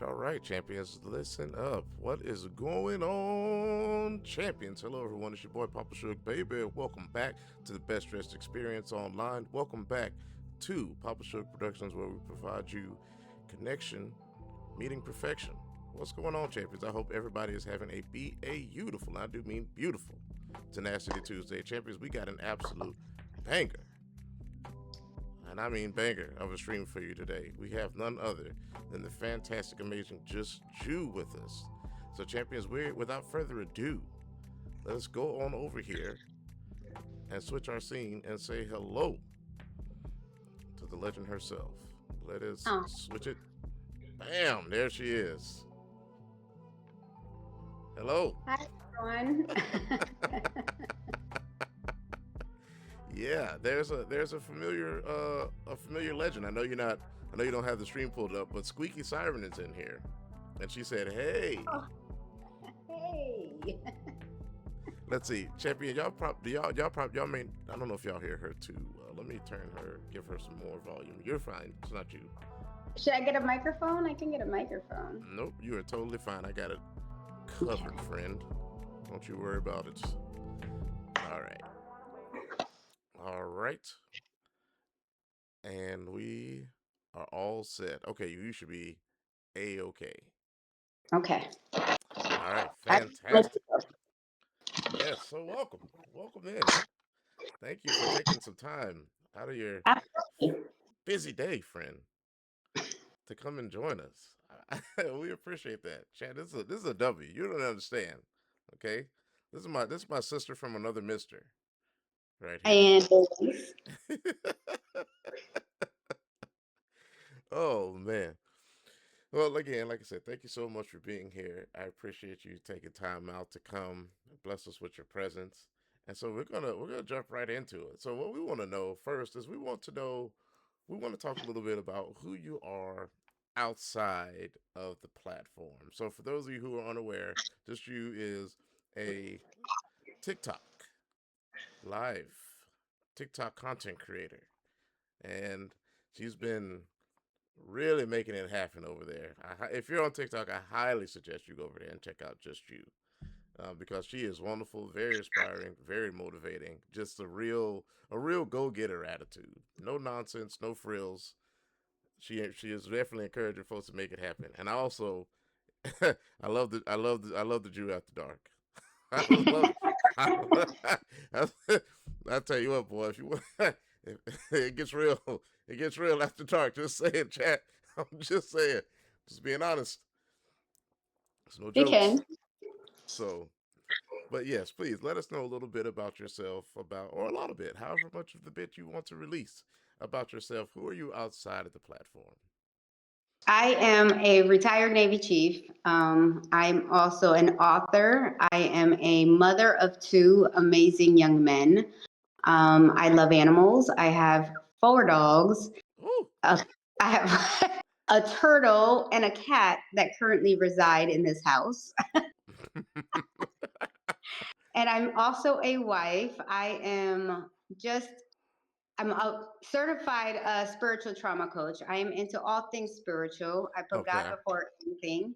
All right, champions, listen up. What is going on, champions? Hello, everyone. It's your boy PapaSug, baby. Welcome back to the best dressed experience online. Welcome back to PapaSug Productions, where we provide you connection, meeting perfection. What's going on, champions? I hope everybody is having a beautiful, I do mean beautiful, Tenacity Tuesday. Champions, we got an absolute banger, and I mean banger of a stream for you today. We have none other than the fantastic, amazing JustJu with us. So, champions, without further ado, let's go on over here and switch our scene and say hello to the legend herself. Let us Oh, switch it. Bam! There she is. Hello. hi everyone. Yeah, there's a familiar legend. I know you don't have the stream pulled up, but Squeaky Siren is in here, and she said, "Hey, Oh, hey. let's see, champion. Y'all may. I don't know if y'all hear her too. Let me turn her, give her some more volume. You're fine. It's not you. Should I get a microphone? I can get a microphone. Nope, you are totally fine. I got it Okay. covered, friend. Don't you worry about it. All right, all right, and we are all set. Okay, you should be a-okay. Okay. All right, I, fantastic. Yes, so welcome in. Thank you for taking some time out of your absolutely. busy day, friend, to come and join us. We appreciate that, Chad. This is a W. You don't understand, okay? This is my sister from another Mister right here. And Oh man. Well, again, like I said, thank you so much for being here. I appreciate you taking time out to come bless us with your presence. And so we're gonna jump right into it. So what we want to know first is we want to talk a little bit about who you are outside of the platform. So for those of you who are unaware, Just You is a TikTok live TikTok content creator, and she's been really making it happen over there. If you're on TikTok, I highly suggest you go over there and check out Just You, because she is wonderful, very inspiring, very motivating. Just a real go getter attitude. No nonsense, no frills. She is definitely encouraging folks to make it happen. And I also I love the Jew after dark. I love I tell you what, boy, if you if, it gets real, it gets real after dark. Just saying, chat. I'm just saying, just being honest. It's no you jokes. can. So, but yes, please let us know a little bit about yourself, or a lot of bit, however much of the bit you want to release about yourself. Who are you outside of the platform? I am a retired Navy chief. I'm also an author. I am a mother of two amazing young men. I love animals. I have four dogs. Ooh. Uh, I have a turtle and a cat that currently reside in this house. And I'm also a wife. Just, I'm a certified spiritual trauma coach. I am into all things spiritual. I put God Okay. before anything.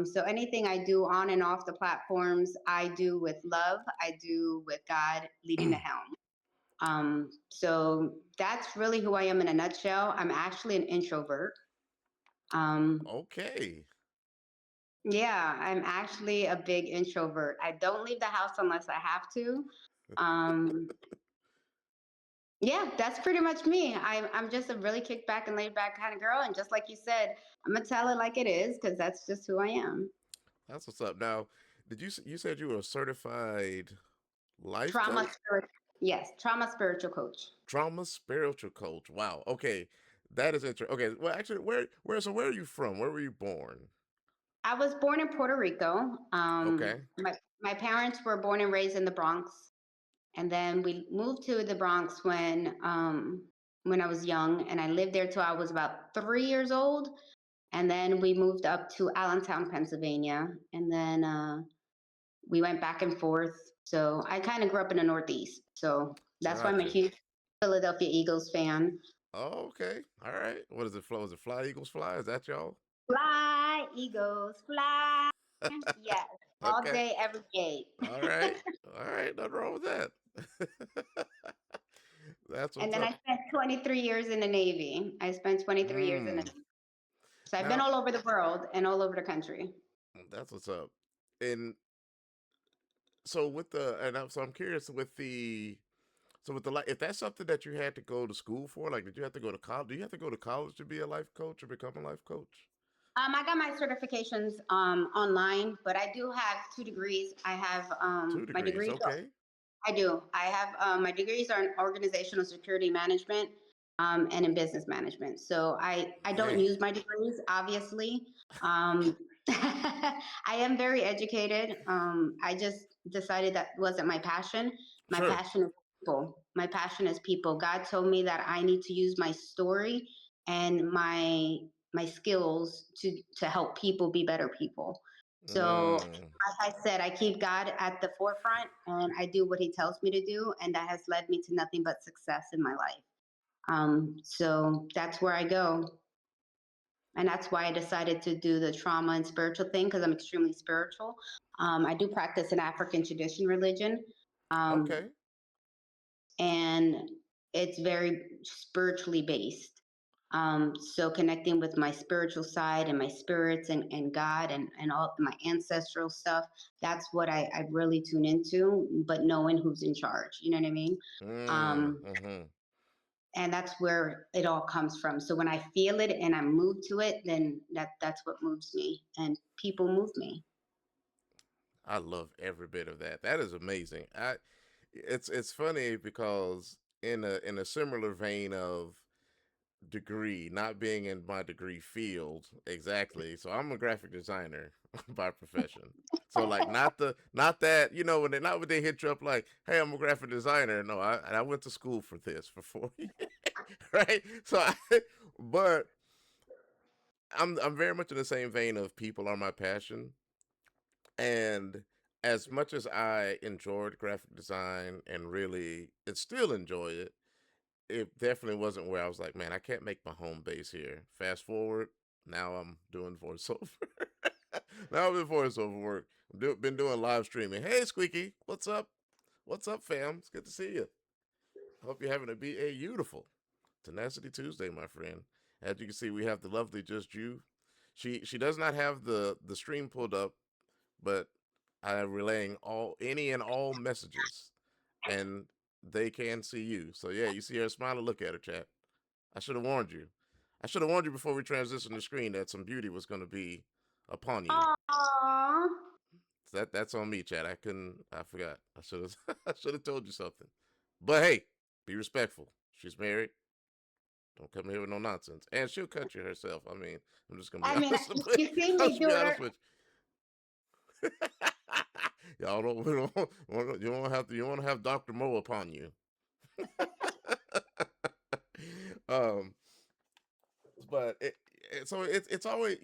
So anything I do on and off the platforms, I do with love. I do with God leading the helm. So that's really who I am in a nutshell. I'm actually an introvert. Um, Okay. yeah, I'm actually a big introvert. I don't leave the house unless I have to. Um, yeah, that's pretty much me. I'm just a really kick back and laid back kind of girl. And just like you said, I'm gonna tell it like it is because that's just who I am. That's what's up. Now, you said you were a certified life Trauma coach? spirit, yes, trauma spiritual coach. Trauma spiritual coach. Wow. Okay. That is interesting. Okay. Well, actually, where are you from? Where were you born? I was born in Puerto Rico. Okay. My parents were born and raised in the Bronx, and then we moved to the Bronx when I was young, and I lived there till I was about 3 years old. And then we moved up to Allentown, Pennsylvania, and then we went back and forth. So I kind of grew up in the Northeast. So that's why I'm a Gotcha. huge Philadelphia Eagles fan. Oh, okay. All right. What is it? Was it Fly Eagles Fly? Is that y'all? Fly, eagles, fly. Yes, all Okay. day, every day. All right. All right. Nothing wrong with that. That's And what's then up. I spent 23 years in the Navy. I spent 23 years in the Mm. Navy. So I've been Now, all over the world and all over the country. that's what's up. And so with the and I'm so I'm curious with the so with the if that's something that you had to go to school for, like did you have to go to college? Do you have to go to college to be a life coach or become a life coach? I got my certifications online, but I do have 2 degrees. I have Two my degrees. degrees. Okay. I do. I have my degrees are in organizational security management and in business management. So I don't Man. use my degrees, obviously. Um, I am very educated. I just decided that wasn't my passion. My Sure. passion is people. My passion is people. God told me that I need to use my story and my skills to help people be better people. So Mm. like I said, I keep God at the forefront and I do what He tells me to do. And that has led me to nothing but success in my life. So that's where I go. And that's why I decided to do the trauma and spiritual thing because I'm extremely spiritual. I do practice an African tradition religion. Um, Okay. and it's very spiritually based. So connecting with my spiritual side and my spirits and God and all my ancestral stuff, that's what I really tune into, but knowing who's in charge, you know what I mean? Mm. Um, Mm-hmm. and that's where it all comes from. So when I feel it and I'm moved to it, then that's what moves me and people move me. I love every bit of that. That is amazing. It's funny because in a similar vein of degree, not being in my degree field exactly. So I'm a graphic designer by profession. So like not that when they not when they hit you up like, hey, I'm a graphic designer. No, I went to school for this for 4 years, right? But I'm very much in the same vein of people are my passion, and as much as I enjoyed graphic design and really and still enjoy it, it definitely wasn't where I was like, man, I can't make my home base here. Fast forward, now I'm doing voiceover. Now I'm doing voiceover work. Been doing live streaming. Hey, Squeaky, what's up? What's up, fam? It's good to see you. Hope you're having a beautiful Tenacity Tuesday, my friend. As you can see, we have the lovely JustJu. She does not have the stream pulled up, but I'm relaying all any and all messages, and they can see you. So yeah, you see her smile and look at her, chat. I should have warned you. I should have warned you before we transitioned the screen that some beauty was going to be upon you. Aww. So that's on me, chat. I couldn't. I forgot. I should have. I should have told you something. But hey, be respectful. She's married. Don't come here with no nonsense. And she'll cut you herself. I mean, I'm just gonna be I mean, honest. you see I'm me just be do honest it. with you. Y'all don't. You don't have to. You want to have Doctor Mo upon you. um, but so it's always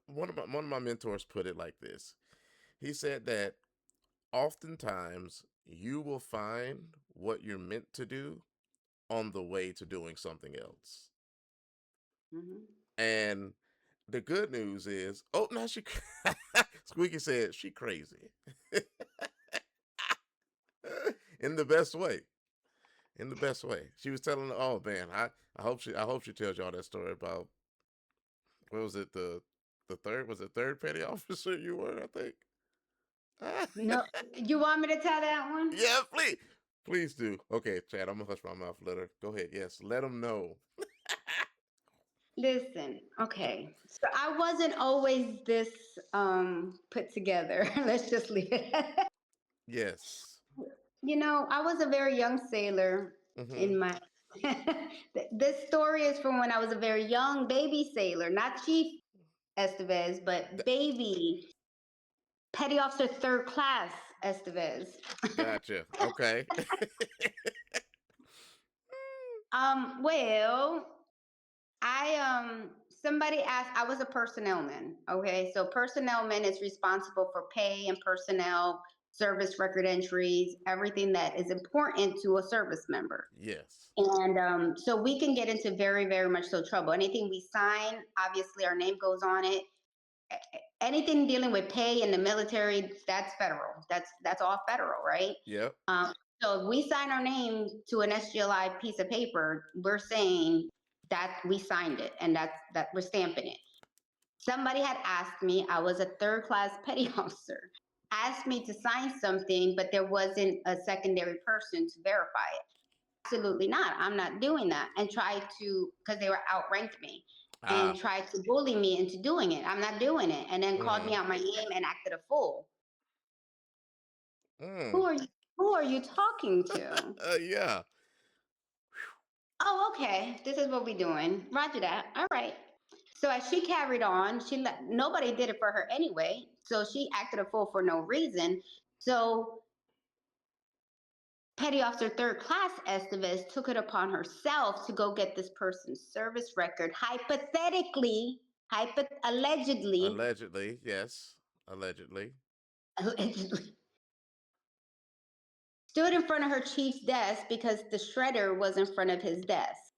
one of my mentors put it like this. He said that oftentimes you will find what you're meant to do on the way to doing something else. Mhm. And the good news is, oh, now she, Squeaky said she crazy in the best way. In the best way. She was telling, oh man, I hope she tells y'all that story about what was it the third was it third petty officer you were, I think. No, you want me to tell that one? Yeah, please do. Okay, Chad, I'm gonna hush my mouth. Let her go ahead. Yes, let them know. Listen, okay. So I wasn't always this put together. Let's just leave it. Yes. I was a very young sailor Mm-hmm. in my this story is from when I was a very young baby sailor, not Chief Estevez, but baby petty officer third class Estevez. Gotcha. Okay. Well, I somebody asked, I was a personnel man. Okay, so personnel man is responsible for pay and personnel service record entries, everything that is important to a service member. Yes. And so we can get into very, very much so trouble. Anything we sign, obviously our name goes on it. Anything dealing with pay in the military, that's federal. That's all federal, right? Yep. Um, so if we sign our name to an SGLI piece of paper, we're saying that we signed it, and that we're stamping it. Somebody had asked me, I was a third class petty officer, asked me to sign something, but there wasn't a secondary person to verify it. Absolutely not. I'm not doing that. And tried to, because they were outranked me, and Ah. tried to bully me into doing it. I'm not doing it. And then called me Mm. out my name and acted a fool. Mm. Who are you? Who are you talking to? Yeah. Oh, okay. This is what we're doing. Roger that. All right. So as she carried on, nobody did it for her anyway. So she acted a fool for no reason. So Petty Officer Third Class Estevez took it upon herself to go get this person's service record, allegedly, Allegedly, yes. Allegedly. allegedly, stood in front of her chief's desk because the shredder was in front of his desk.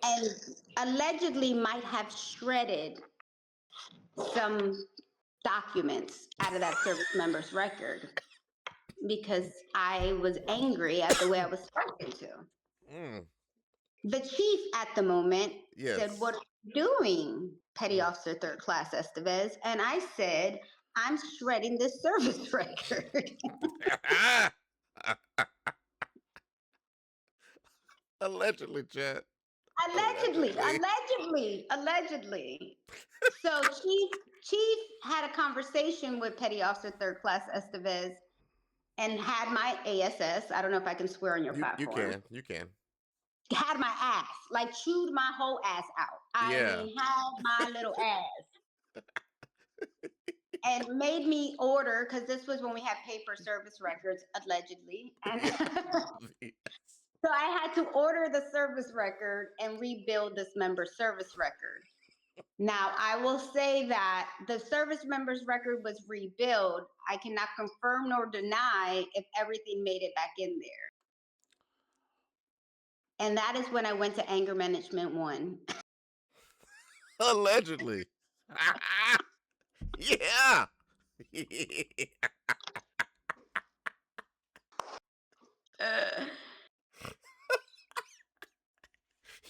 And allegedly might have shredded some documents out of that service member's record because I was angry at the way I was spoken to. Mm. The chief at the moment said, Yes. "What are you doing, Petty Mm. Officer Third Class Estevez?" And I said, "I'm shredding this service record." Allegedly, Chad. Allegedly, Allegedly. allegedly, allegedly. So Chief had a conversation with Petty Officer Third Class Estevez and had my ASS. I don't know if I can swear on your You platform. can. You can. Had my ass, like chewed my whole ass out. I Yeah. mean, had my little ass. And made me order, because this was when we had paper service records, allegedly. And so I had to order the service record and rebuild this member's service record. Now, I will say that the service member's record was rebuilt. I cannot confirm nor deny if everything made it back in there. And that is when I went to Anger Management 1. Allegedly. Yeah.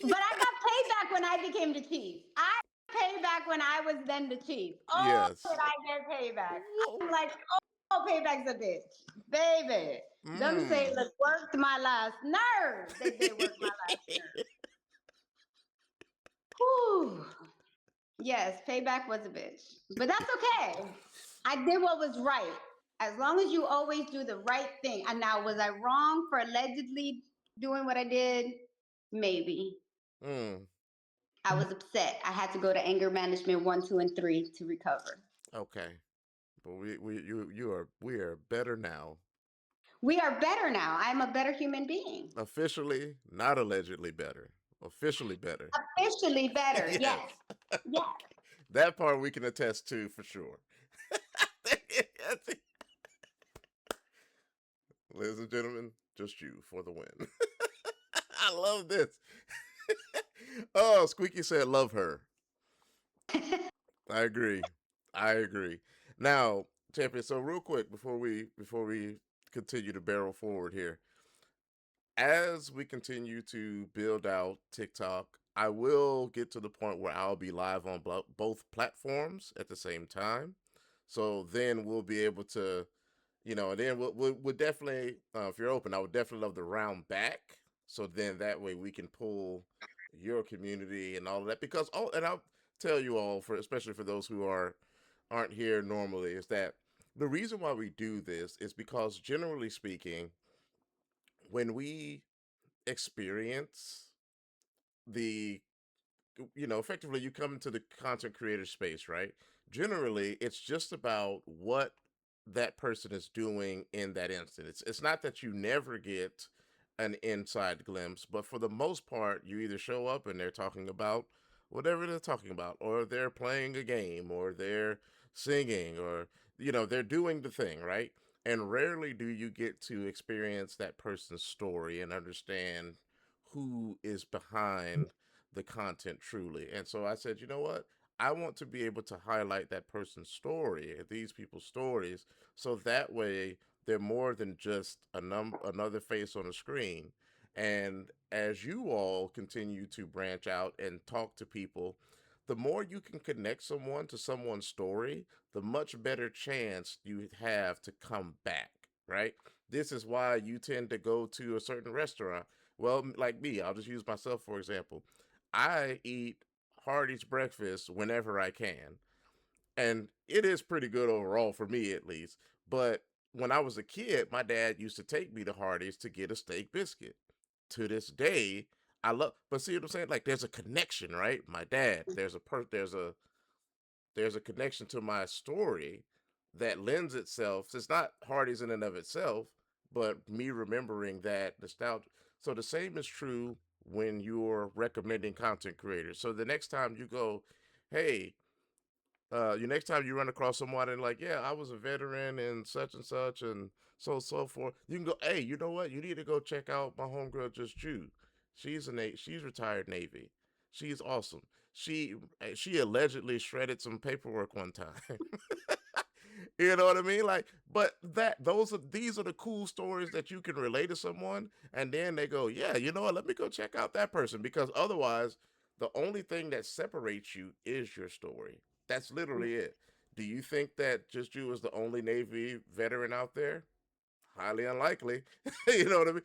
But I got paid back when I became the chief. I paid back when I was then the chief. Oh, did Yes. I get payback? Whoa. I'm like, oh, payback's a bitch. Baby. Them Mm. sailors worked my last nerve. They did work my last nerve. Whew. Yes, payback was a bitch. But that's okay. I did what was right. As long as you always do the right thing. And now, was I wrong for allegedly doing what I did? Maybe. Mm. I was upset. I had to go to anger management 1, 2, and 3 to recover. Okay. But we are better now. We are better now. I'm a better human being. Officially, not allegedly better. Officially better. Officially better. Yes. Yes. Yes. That part we can attest to for sure. Ladies and gentlemen, just you for the win. I love this. Oh, Squeaky said love her. I agree. I agree. Now, champion, so real quick before we continue to barrel forward here, as we continue to build out TikTok, I will get to the point where I'll be live on both platforms at the same time. So then we'll be able to, and then we'll definitely, if you're open, I would definitely love the round back. So then that way we can pull your community and all of that. Because, and I'll tell you all, especially for those who aren't here normally, is that the reason why we do this is because generally speaking, when we experience the effectively you come into the content creator space, right? Generally it's just about what that person is doing in that instant. It's not that you never get an inside glimpse, but for the most part you either show up and they're talking about whatever they're talking about, or they're playing a game, or they're singing, or they're doing the thing, right? And rarely do you get to experience that person's story and understand who is behind the content truly. And so I said, you know what? I want to be able to highlight that person's story, these people's stories, so that way they're more than just another face on a screen. And as you all continue to branch out and talk to people, the more you can connect someone to someone's story, the much better chance you have to come back, right? This is why you tend to go to a certain restaurant. Well, like me, I'll just use myself for example. I eat Hardee's breakfast whenever I can, and it is pretty good overall for me at least. But when I was a kid, my dad used to take me to Hardee's to get a steak biscuit. To this day, I love. But see what I'm saying? Like, there's a connection, right? My dad. There's a connection to my story that lends itself. It's not Hardy's in and of itself, but me remembering that nostalgia. So the same is true when you're recommending content creators. So the next time you go, hey, you next time you run across someone and like, yeah, I was a veteran and so forth. You can go, hey, you know what? You need to go check out my homegirl JustJu. She's retired Navy. She's awesome. She allegedly shredded some paperwork one time. You know what I mean? Like, but these are the cool stories that you can relate to someone, and then they go, yeah, you know what? Let me go check out that person because otherwise, the only thing that separates you is your story. That's literally it. Do you think that Just You is the only Navy veteran out there? Highly unlikely. You know what I mean?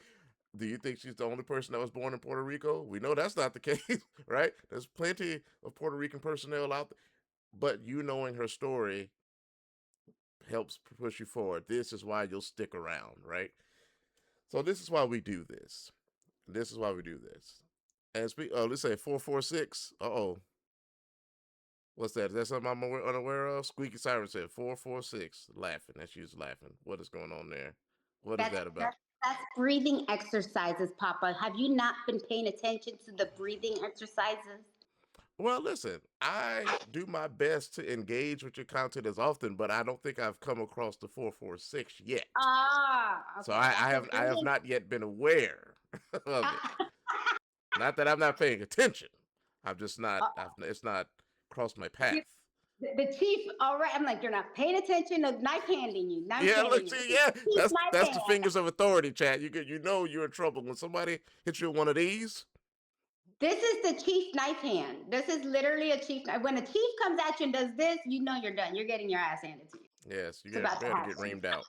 Do you think she's the only person that was born in Puerto Rico? We know that's not the case, right? There's plenty of Puerto Rican personnel out there. But you knowing her story helps push you forward. This is why you'll stick around, right? So this is why we do this. This is why we do this. And let's say 446. Oh, what's that? Is that something I'm unaware of? Squeaky Siren said 446. Laughing. That's you laughing. What is going on there? What is That's that about? that's that's breathing exercises, Papa. Have you not been paying attention to the breathing exercises? Well, listen, I do my best to engage with your content as often, but I don't think I've come across the 446 yet. So Okay. I said I have breathing. not yet been aware of it. Not that I'm not paying attention. I'm just not. It's not crossed my You- path. the chief, all right. I'm like, you're not paying attention. I'm knife handing you, knife Yeah, handing look, you. see, This is yeah, the chief knife that's the hand. fingers of authority, Chad. You know you're in trouble when somebody hits you with one of these. This is the chief knife hand. This is literally a chief. When a chief comes at you and does this, you know you're done. You're getting your ass handed to you. Yes, you It's about to better happen. get reamed out.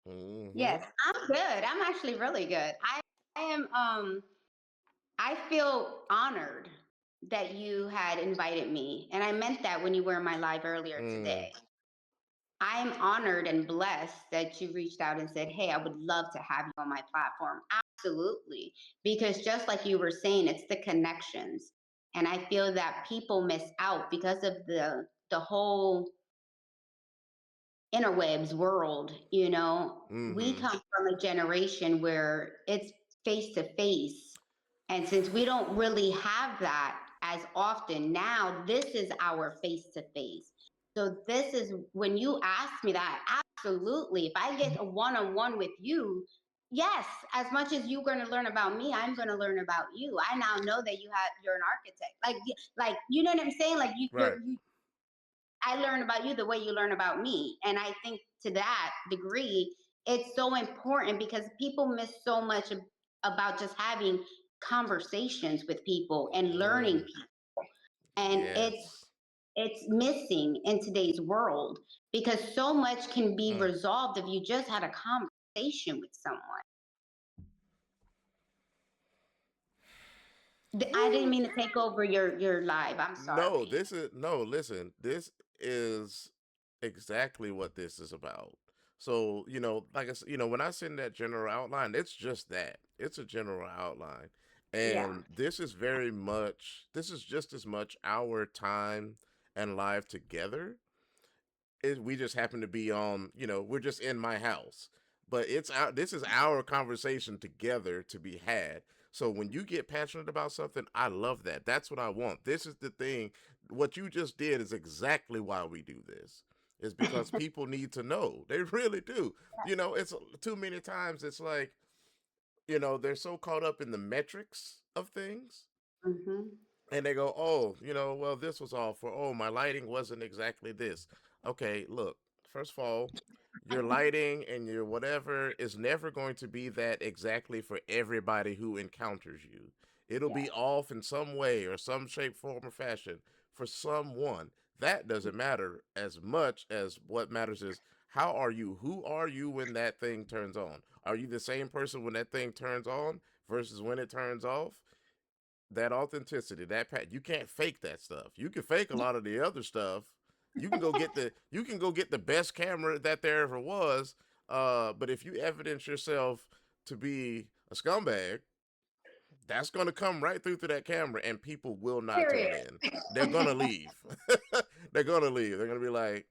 Mm-hmm. Yes, I'm good. I'm actually really good. I am I feel honored that you had invited me. And I meant that when you were in my live earlier Mm, today. I'm honored and blessed that you reached out and said, hey, I would love to have you on my platform. Absolutely. Because just like you were saying, it's the connections. And I feel that people miss out because of the whole interwebs world. We mm-hmm. come from a generation where it's face to face, and since we don't really have that as often now, this is our face to face. So this is when you ask me that, absolutely, if I get a one-on-one with you, yes, as much as you're going to learn about me, I'm going to learn about you. I now know that you're an architect, like you know what I'm saying, like Right. I learn about you the way you learn about me. And I think to that degree, it's so important because people miss so much about just having conversations with people and learning Mm, people. And yes. it's missing in today's world because so much can be Mm. resolved if you just had a conversation with someone. I didn't Whew. mean to take over your live. I'm No, sorry. this is no. Listen, this is exactly what this is about. So like I said, when I send that general outline, it's just that. It's a general outline, Yeah. and this is very much. This is just as much our time and life together. We just happen to be on. We're just in my house, but this is our conversation together to be had. So when you get passionate about something, I love that. That's what I want. This is the thing. What you just did is exactly why we do this. Is because people need to know. They really do. It's too many times it's like, they're so caught up in the metrics of things, Hmm. and they go, oh, well, this was off, or oh, my lighting wasn't exactly this. Okay, look, first of all, your lighting and your whatever is never going to be that exactly for everybody who encounters you. It'll Yeah. be off in some way or some shape, form, or fashion for someone. That doesn't matter as much as what matters is how are you? Who are you when that thing turns on? Are you the same person when that thing turns on versus when it turns off? That authenticity, you can't fake that stuff. You can fake a lot of the other stuff. You can go get the best camera that there ever was. But if you evidence yourself to be a scumbag, that's gonna come right through to that camera, and people will not Period. tune in. They're gonna leave. They're gonna leave. They're gonna be like,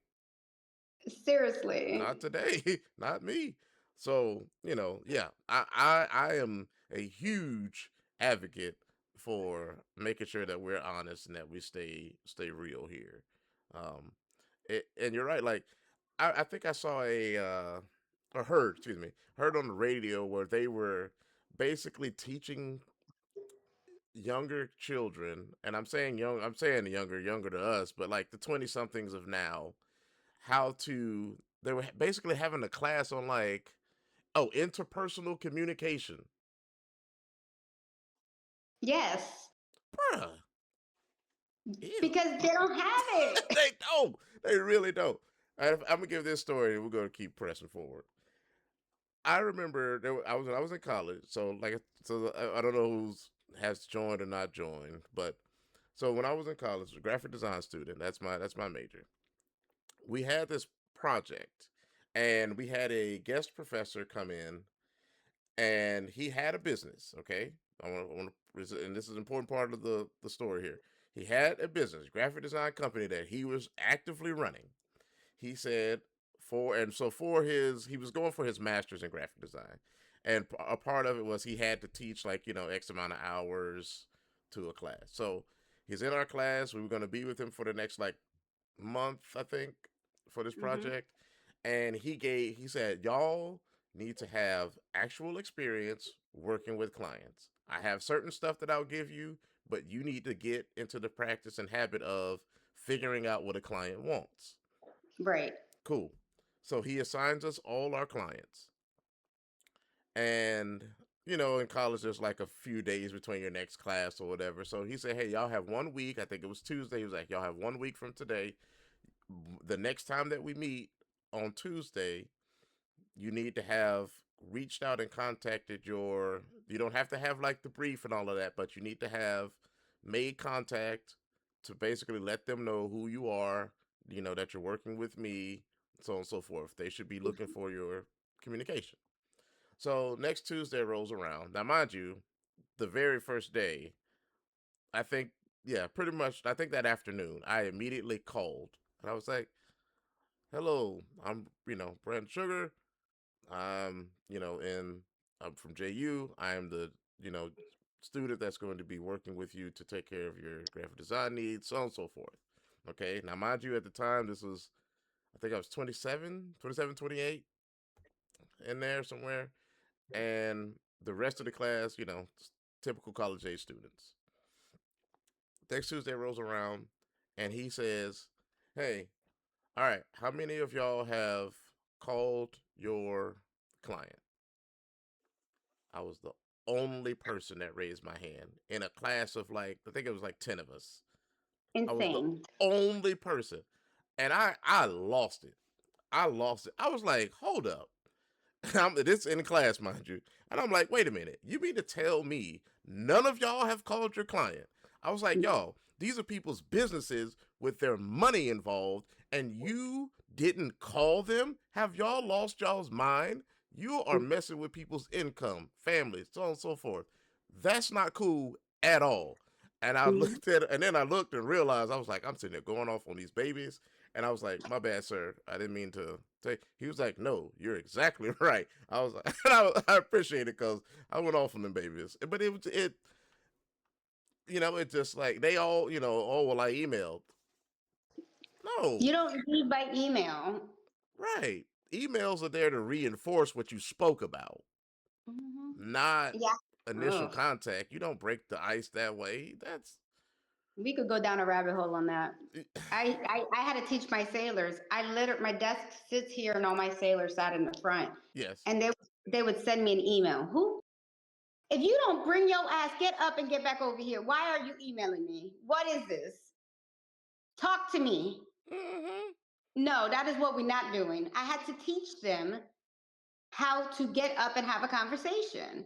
Seriously. not today, not me. So yeah, I am a huge advocate for making sure that we're honest and that we stay real here. Um, and you're right. Like I think I saw or heard, excuse me, heard on the radio where they were basically teaching younger children, and I'm saying young, I'm saying younger to us, but like the 20 somethings of now, how to they were basically having a class on like, oh, interpersonal communication. Yes. Bruh, ew. Because they don't have it. They don't. They really don't. I'm gonna give this story and we're gonna keep pressing forward. I remember I was in college, so like, so I don't know who's has joined or not joined, but so when I was in college, a graphic design student, that's my major. We had this project, and we had a guest professor come in, and he had a business. Okay, and this is an important part of the story here. He had a business, graphic design company that he was actively running. He said for his he was going for his master's in graphic design, and a part of it was he had to teach like X amount of hours to a class. So he's in our class. We were going to be with him for the next like month, I think, for this Hmm. project. And he said, y'all need to have actual experience working with clients. I have certain stuff that I'll give you, but you need to get into the practice and habit of figuring out what a client wants. Right. Cool. So he assigns us all our clients. And in college there's like a few days between your next class or whatever. So he said, hey, y'all have 1 week. I think it was Tuesday. He was like, y'all have 1 week from today. The next time that we meet on Tuesday, you need to have reached out and contacted you don't have to have like the brief and all of that, but you need to have made contact to basically let them know who you are, that you're working with me, so on and so forth. They should be looking for your communication. So next Tuesday rolls around. Now, mind you, the very first day, I think, yeah, pretty much, I think that afternoon, I immediately called and I was like, hello, I'm, Brandon Sugar. And I'm from JU. I am the, you know, student that's going to be working with you to take care of your graphic design needs, so on and so forth. Okay. Now, mind you, at the time, I think I was 27, 27, 28 in there somewhere. And the rest of the class, typical college age students. Next Tuesday rolls around and he says, hey, all right, how many of y'all have called your client? I was the only person that raised my hand in a class of like, I think it was like 10 of us. I was the Insane. only person. And I lost it. I lost it. I was like, hold up. This in class, mind you. And I'm like, wait a minute. You mean to tell me none of y'all have called your client? I was like, y'all, these are people's businesses with their money involved, and you didn't call them? Have y'all lost y'all's mind? You are messing with people's income, families, so on and so forth. That's not cool at all. And I Mm-hmm. looked at it, and then I looked and realized I was like, I'm sitting there going off on these babies. And I was like, my bad, sir. I didn't mean to take. He was like, no, you're exactly right. I was like, and I appreciate it because I went off on them babies. But it just like they all, oh, well, I emailed. No, You don't read by email. right. Emails are there to reinforce what you spoke about, Hmm. not Yeah. initial Ugh. contact. You don't break the ice that way. That's We could go down a rabbit hole on that. I had to teach my sailors. My desk sits here and all my sailors sat in the front. yes. And they would send me an email. Who, if you don't bring your ass, get up and get back over here. Why are you emailing me? What is this? Talk to me. Hmm. No, that is what we're not doing. I had to teach them how to get up and have a conversation.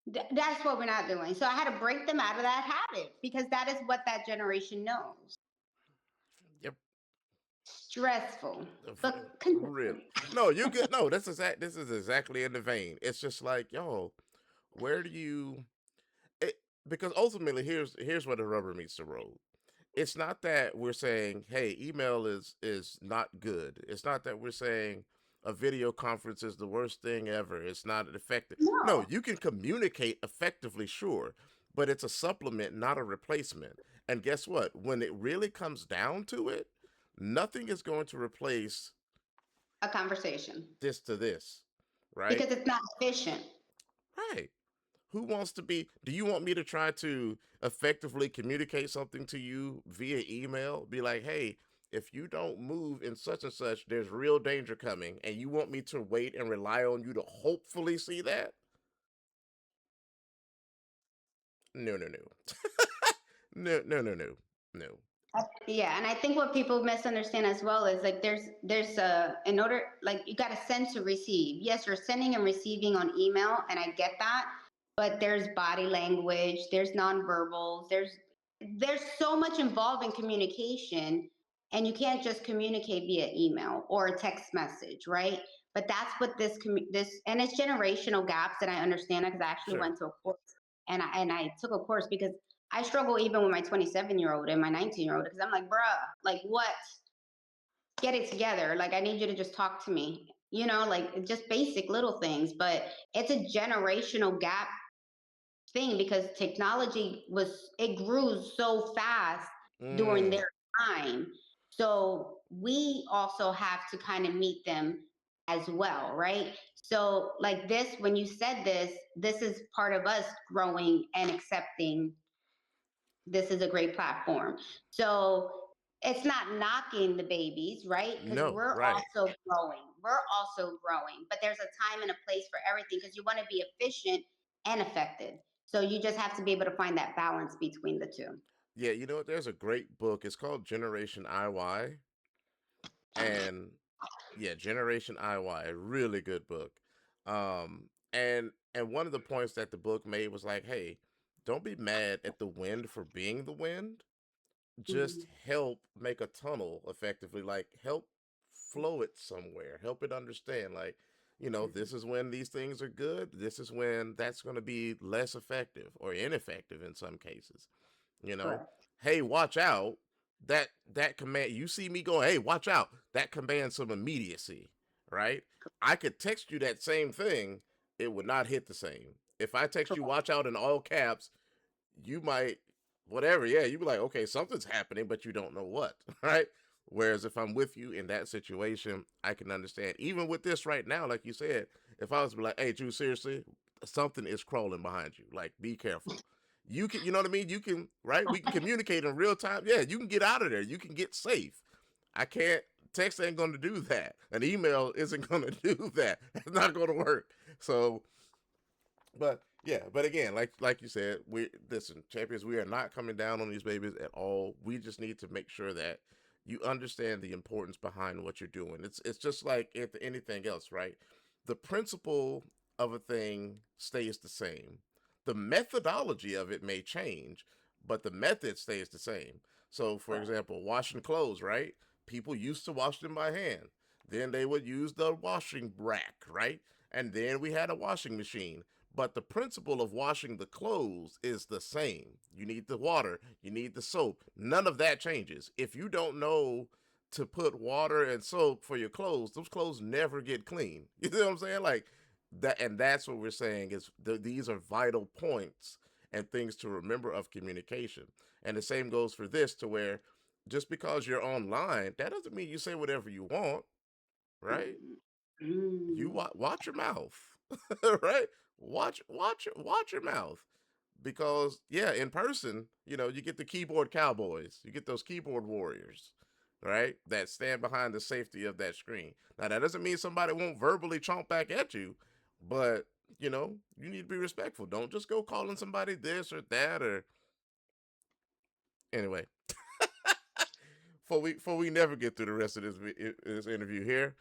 That's what we're not doing. So I had to break them out of that habit because that is what that generation knows. Yep. Stressful. For But real. No, you good. No, that's exact. This is exactly in the vein. It's just like, yo, where do you? It, because ultimately, here's where the rubber meets the road. It's not that we're saying, hey, email is not good. It's not that we're saying a video conference is the worst thing ever. It's not effective. No, no, you can communicate effectively, sure, but it's a supplement, not a replacement. And guess what? When it really comes down to it, nothing is going to replace a conversation this to this, right? because it's not efficient. Right. Who wants to be? Do you want me to try to effectively communicate something to you via email? Be like, hey, if you don't move in such and such, there's real danger coming, and you want me to wait and rely on you to hopefully see that? No, no, no. No, no, no, no, no. Yeah, and I think what people misunderstand as well is like there's a in order like you got to send to receive. Yes, you're sending and receiving on email, and I get that, but there's body language, there's nonverbals, there's so much involved in communication, and you can't just communicate via email or a text message, right? But that's what this and it's generational gaps that I understand because I actually Sure. went to a course and I took a course because I struggle even with my 27-year-old and my 19-year-old because I'm like, bruh, like what? Get it together. Like I need you to just talk to me. Like just basic little things, but it's a generational gap thing because technology it grew so fast during Mm, their time. So we also have to kind of meet them as well, right? So like this, when you said this is part of us growing and accepting this is a great platform. So it's not knocking the babies, right? Because no, we're right. also growing. We're also growing, but there's a time and a place for everything because you want to be efficient and effective. So you just have to be able to find that balance between the two. Yeah, you know what? There's a great book. It's called Generation IY, and yeah, Generation IY, a really good book. And one of the points that the book made was like, hey, don't be mad at the wind for being the wind. Just Mhm. help make a tunnel effectively, like help flow it somewhere, help it understand, like, this is when these things are good, this is when that's going to be less effective or ineffective in some cases, you know. Correct. Hey, watch out. That command, you see me going, hey, watch out, that commands some immediacy, right? I could text you that same thing, it would not hit the same. If I text you Correct. watch out in all caps, you might, whatever, yeah, you'd be like, okay, something's happening, but you don't know what, right? Whereas if I'm with you in that situation, I can understand. Even with this right now, like you said, if I was to be like, hey, Drew, seriously, something is crawling behind you. Like, be careful. You can, you know what I mean? You can, right? We can communicate in real time. Yeah, you can get out of there. You can get safe. I can't, text ain't going to do that. An email isn't going to do that. It's not going to work. So, but yeah, but again, like you said, we listen, champions. We are not coming down on these babies at all. We just need to make sure that you understand the importance behind what you're doing. It's just like anything else, right? The principle of a thing stays the same. The methodology of it may change, but the method stays the same. So, for Correct. example, washing clothes, right? People used to wash them by hand. Then they would use the washing rack, right? And then we had a washing machine, But the principle of washing the clothes is the same. You need the water, you need the soap. None of that changes. If you don't know to put water and soap for your clothes, those clothes never get clean. You know what I'm saying? Like that, and that's what we're saying is these are vital points and things to remember of communication. And the same goes for this, to where just because you're online, that doesn't mean you say whatever you want, right? You Mm. watch your mouth, right? Watch your mouth, because yeah, in person, you get the keyboard cowboys, you get those keyboard warriors, right? That stand behind the safety of that screen. Now that doesn't mean somebody won't verbally chomp back at you, but you need to be respectful. Don't just go calling somebody this or that or anyway. For we never get through the rest of this interview here.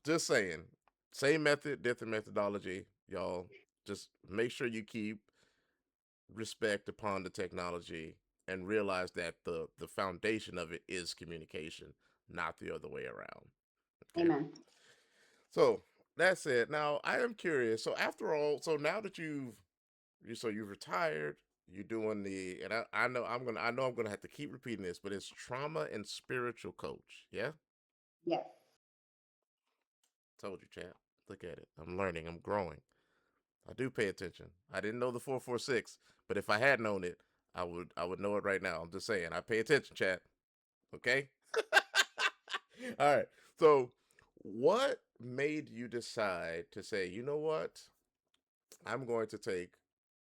Just saying, same method, different methodology, y'all. Just make sure you keep respect upon the technology and realize that the foundation of it is communication, not the other way around. Okay. Amen. So that's it. Now I am curious. So after all, so now that you've retired, you're doing and I know I'm gonna have to keep repeating this, but it's trauma and spiritual coach. Yeah? Yes. Told you, champ. Look at it. I'm learning, I'm growing. I do pay attention. I didn't know the 446, but if I had known it, I would know it right now. I'm just saying. I pay attention, chat. Okay? All right. So, what made you decide to say, "You know what? I'm going to take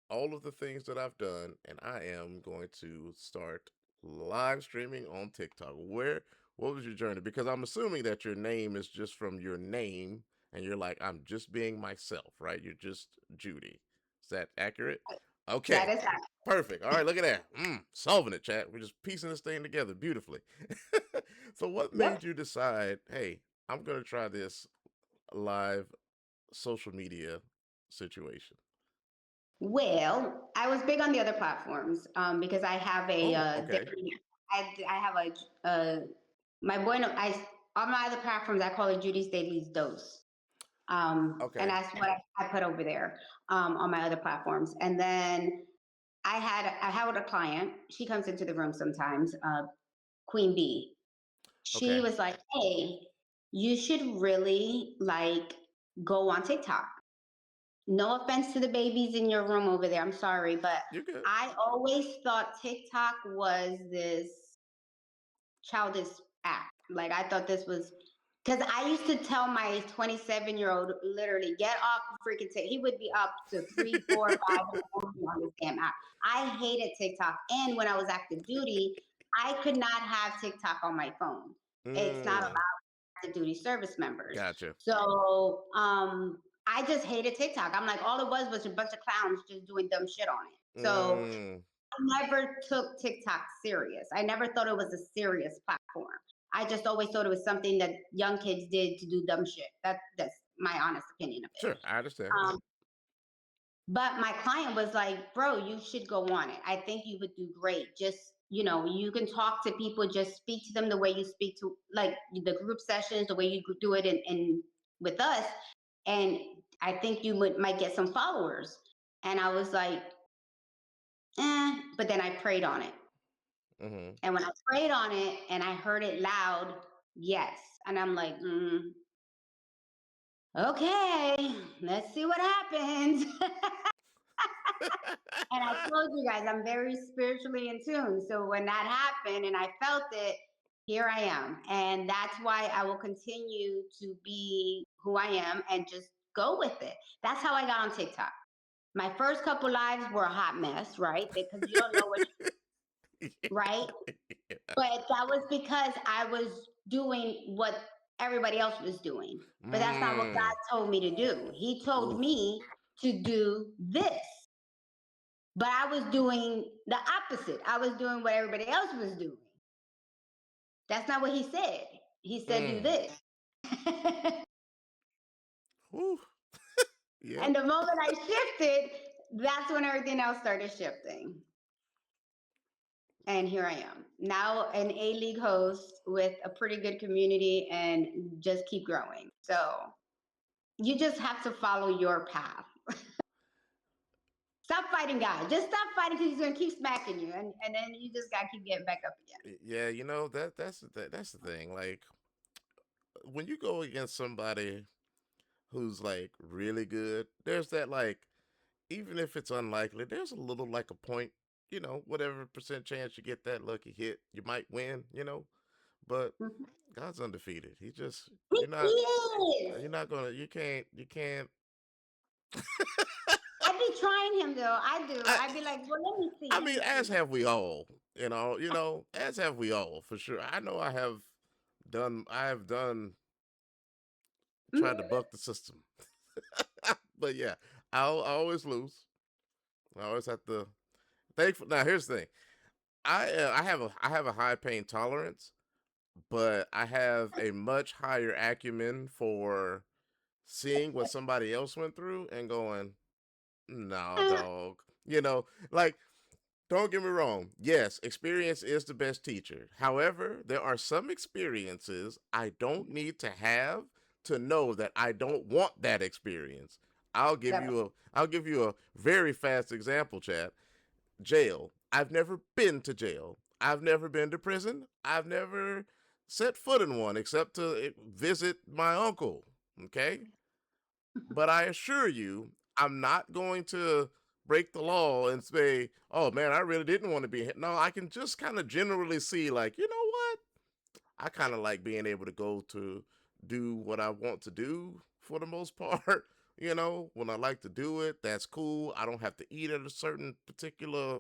all of the things that I've done and I am going to start live streaming on TikTok." What was your journey? Because I'm assuming that your name is just from your name and you're like, "I'm just being myself," right? You're just Judy. Is that accurate? That Okay. is how. Perfect. All right, look at that. Solving it, chat. We're just piecing this thing together beautifully. So what Yep. made you decide, "Hey, I'm going to try this live social media situation"? Well, I was big on the other platforms because I have a Oh, okay. I have my bueno I on my other platforms I call it Judy's Daily Dose. And Okay. that's what I put over there on my other platforms. And then I had a client. She comes into the room sometimes. Queen Bee. She Okay. was like, "Hey, you should really like go on TikTok. No offense to the babies in your room over there. I'm sorry, but You're good. I always thought TikTok was this childish act. Like I thought this was because I used to tell my 27-year-old literally get off the freaking TikTok. He would be up to 3, 4, 5 in the morning on this damn app. I hated TikTok, and when I was active duty, I could not have TikTok on my phone. It's not Mm, allowed active duty service members. gotcha. So I just hated TikTok. I'm like, all it was a bunch of clowns just doing dumb shit on it. So Mm, I never took TikTok serious. I never thought it was a serious platform. I just always thought it was something that young kids did to do dumb shit. That's my honest opinion of sure, it. I understand. Yep. But my client was like, "Bro, you should go on it. I think you would do great. Just you can talk to people. Just speak to them the way you speak to like the group sessions, the way you do it in with us, and I think you might get some followers." And I was like, But then I prayed on it. Mm-hmm. And when I prayed on it and I heard it loud, yes. And I'm like, okay, let's see what happens. And I told you guys, I'm very spiritually in tune. So when that happened and I felt it, here I am. And that's why I will continue to be who I am and just go with it. That's how I got on TikTok. My first couple lives were a hot mess, right? Because you don't know what, right? Yeah. But that was because I was doing what everybody else was doing. But that's not what Mm. God told me to do. He told Ooh. me to do this. But I was doing the opposite. I was doing what everybody else was doing. That's not what he said. He said, do Mm. this. Ooh. Yep. And the moment I shifted, that's when everything else started shifting. And here I am now, an A League host with a pretty good community and just keep growing. So you just have to follow your path. Stop fighting God. Just stop fighting because he's gonna keep smacking you, and then you just gotta keep getting back up again. Yeah, that's the thing. Like when you go against somebody who's like really good, there's that like even if it's unlikely, there's a little like a point, whatever percent chance you get that lucky hit, you might win, But Mhm. God's undefeated. He just He is. you're not gonna you can't. I be trying him though. I do. I I be like, well, let me see, I let mean, me as see. have we all, as have we all for sure. I know I have done tried to Mhm. buck the system, but yeah, I always lose. I always have to. Thankful. Now here's the thing. I have a high pain tolerance, but I have a much higher acumen for seeing what somebody else went through and going, "No, dog." Like don't get me wrong. Yes, experience is the best teacher. However, there are some experiences I don't need to have to know that I don't want that experience. That I'll give you a very fast example, Chad. Jail. I've never been to jail. I've never been to prison. I've never set foot in one except to visit my uncle. Okay? But I assure you, I'm not going to break the law and say, "Oh man, I really didn't want to be here." No, I can just kind of generally see, like, you know what? I kind of like being able to go to do what I want to do for the most part. When I like to do it, that's cool. I don't have to eat at a certain particular,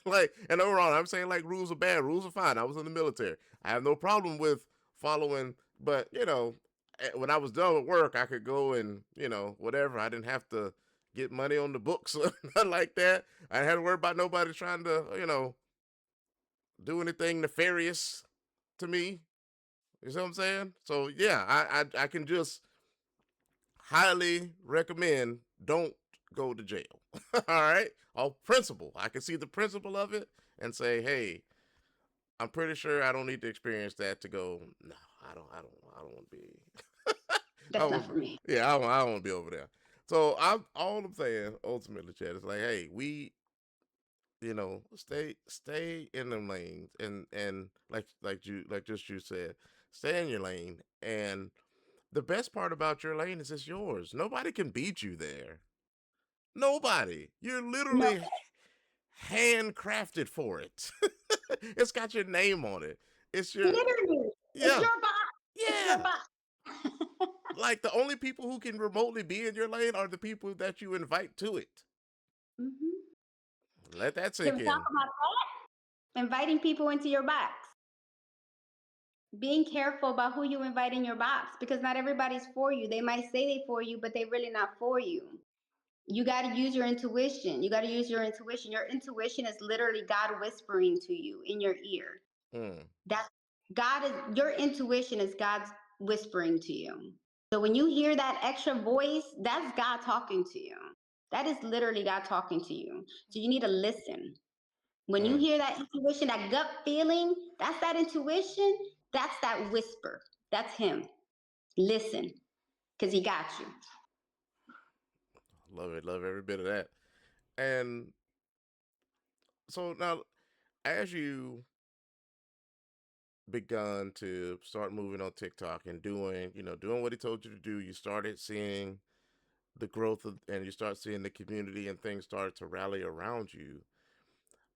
like, and overall, I'm saying like rules are bad, rules are fine. I was in the military. I have no problem with following, but, when I was done with work, I could go and, whatever. I didn't have to get money on the books or nothing like that. I didn't have to worry about nobody trying to, do anything nefarious to me. You see what I'm saying? So yeah, I can just highly recommend don't go to jail. All right, all principle. I can see the principle of it and say, hey, I'm pretty sure I don't need to experience that to go. No, I don't want to be. I that's not want, for me. yeah, I don't want to be over there. So I'm saying ultimately, Chad, is like, hey, we stay in them lanes and like just you said, stay in your lane. And the best part about your lane is it's yours. Nobody can beat you there. Nobody. You're No, literally handcrafted for it. It's got your name on it. It's your literally, it's yeah. your box. It's your Yeah. box. Like the only people who can remotely be in your lane are the people that you invite to it. Hmm. Let that Can sink we talk in. about that? Inviting people into your box. Being careful about who you invite in your box because not everybody's for you. They might say they for you, but they really not for you. You got to use your intuition. You got to use your intuition. Your intuition is literally God whispering to you in your ear. Mm, That God is your intuition is God's whispering to you. So when you hear that extra voice, that's God talking to you. That is literally God talking to you. So you need to listen. When you mm. hear that intuition, that gut feeling, that's that intuition, that's that whisper. That's him. Listen, because he got you. Love it. Love every bit of that. And so now, as you begun to start moving on TikTok and doing what he told you to do, you started seeing the growth and you start seeing the community and things start to rally around you.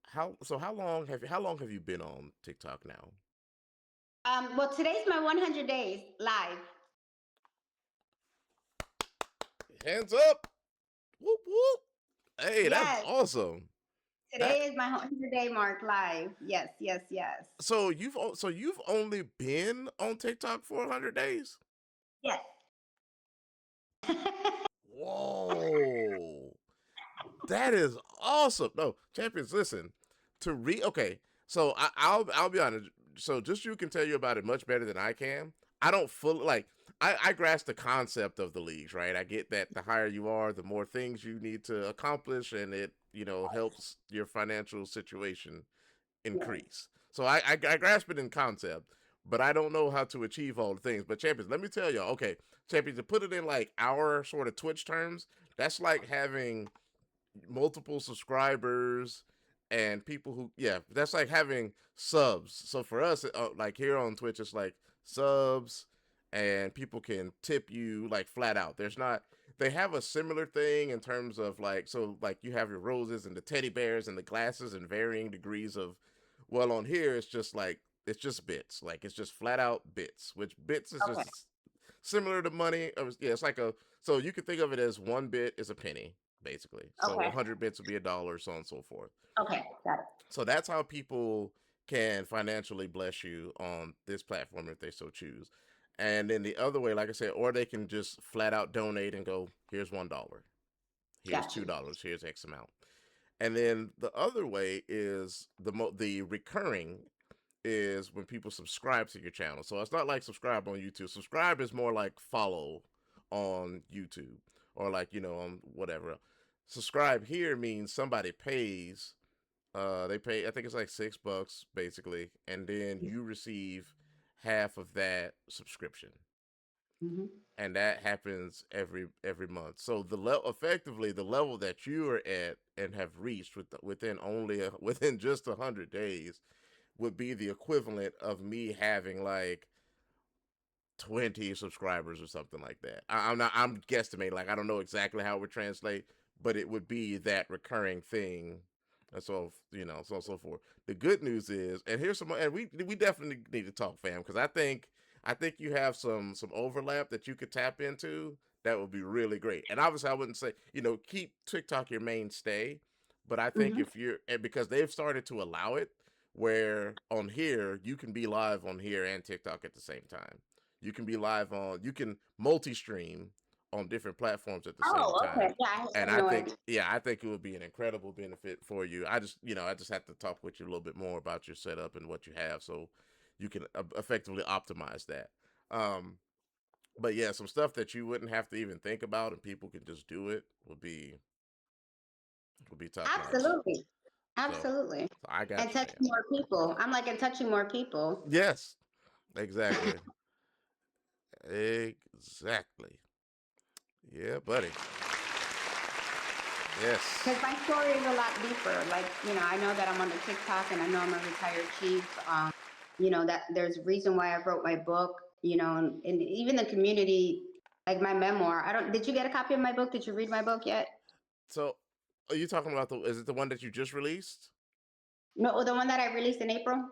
How long have you been on TikTok now? Well, today's my 100 days live. Hands up! Whoop whoop! Hey, that's Yes, awesome. That today is my 100-day mark live. Yes, yes, yes. so you've only been on TikTok for 100 days? Yes. Whoa! That is awesome. No, champions, listen. Okay, so I'll be honest. So just you can tell you about it much better than I can. I don't fully like. I grasp the concept of the leagues, right? I get that the higher you are, the more things you need to accomplish, and it helps your financial situation Yes. increase. So I grasp it in concept, but I don't know how to achieve all the things. But champions, let me tell y'all. Okay, champions, to put it in like our sort of Twitch terms, that's like having multiple subscribers and people who, yeah, that's like having subs. So for us, like here on Twitch, it's like subs, and people can tip you like flat out. There's not, they have a similar thing in terms of like, so like you have your roses and the teddy bears and the glasses and varying degrees of, well, on here it's just like, it's just bits, like it's just flat out bits, which bits is Okay. just similar to money. Yeah, it's like a, so you can think of it as one bit is a penny, basically. So Okay. 100 bits would be $1, so on and so forth. Okay. Got it. So that's how people can financially bless you on this platform if they so choose. And then the other way, like I said, or they can just flat out donate and go, here's $1, here's Got you. $2, here's X amount. And then the other way is the recurring is when people subscribe to your channel. So it's not like subscribe on YouTube. Subscribe is more like follow on YouTube or like, on whatever. Subscribe here means somebody pays. They pay. I think it's like $6 basically, and then you receive half of that subscription, Hmm. and that happens every month. So the level, effectively, the level that you are at and have reached within only within just 100 days would be the equivalent of me having like 20 subscribers or something like that. I'm not. I'm guesstimating. Like I don't know exactly how it would translate, but it would be that recurring thing. And so so on and so forth. The good news is, and here's some, and we definitely need to talk, fam, because I think you have some overlap that you could tap into. That would be really great. And obviously, I wouldn't say keep TikTok your mainstay, but I think Hmm. if you're, and because they've started to allow it, where on here you can be live on here and TikTok at the same time. You can be live on, you can multi-stream on different platforms at the same Oh, okay. time. Yeah, I And had I no think, idea. yeah, I think it would be an incredible benefit for you. I just have to talk with you a little bit more about your setup and what you have, so you can effectively optimize that. Um, but yeah, some stuff that you wouldn't have to even think about and people can just do it would be top notch. Absolutely. So, Absolutely. so I And got you, touching fam. more people. I'm like, and touching more people. Yes, exactly. Exactly. Yeah, buddy. Yes. Because my story is a lot deeper. Like, I know that I'm on the TikTok and I know I'm a retired chief. That there's a reason why I wrote my book, and even the community, like my memoir. Did you get a copy of my book? Did you read my book yet? So, are you talking about is it the one that you just released? No, the one that I released in April.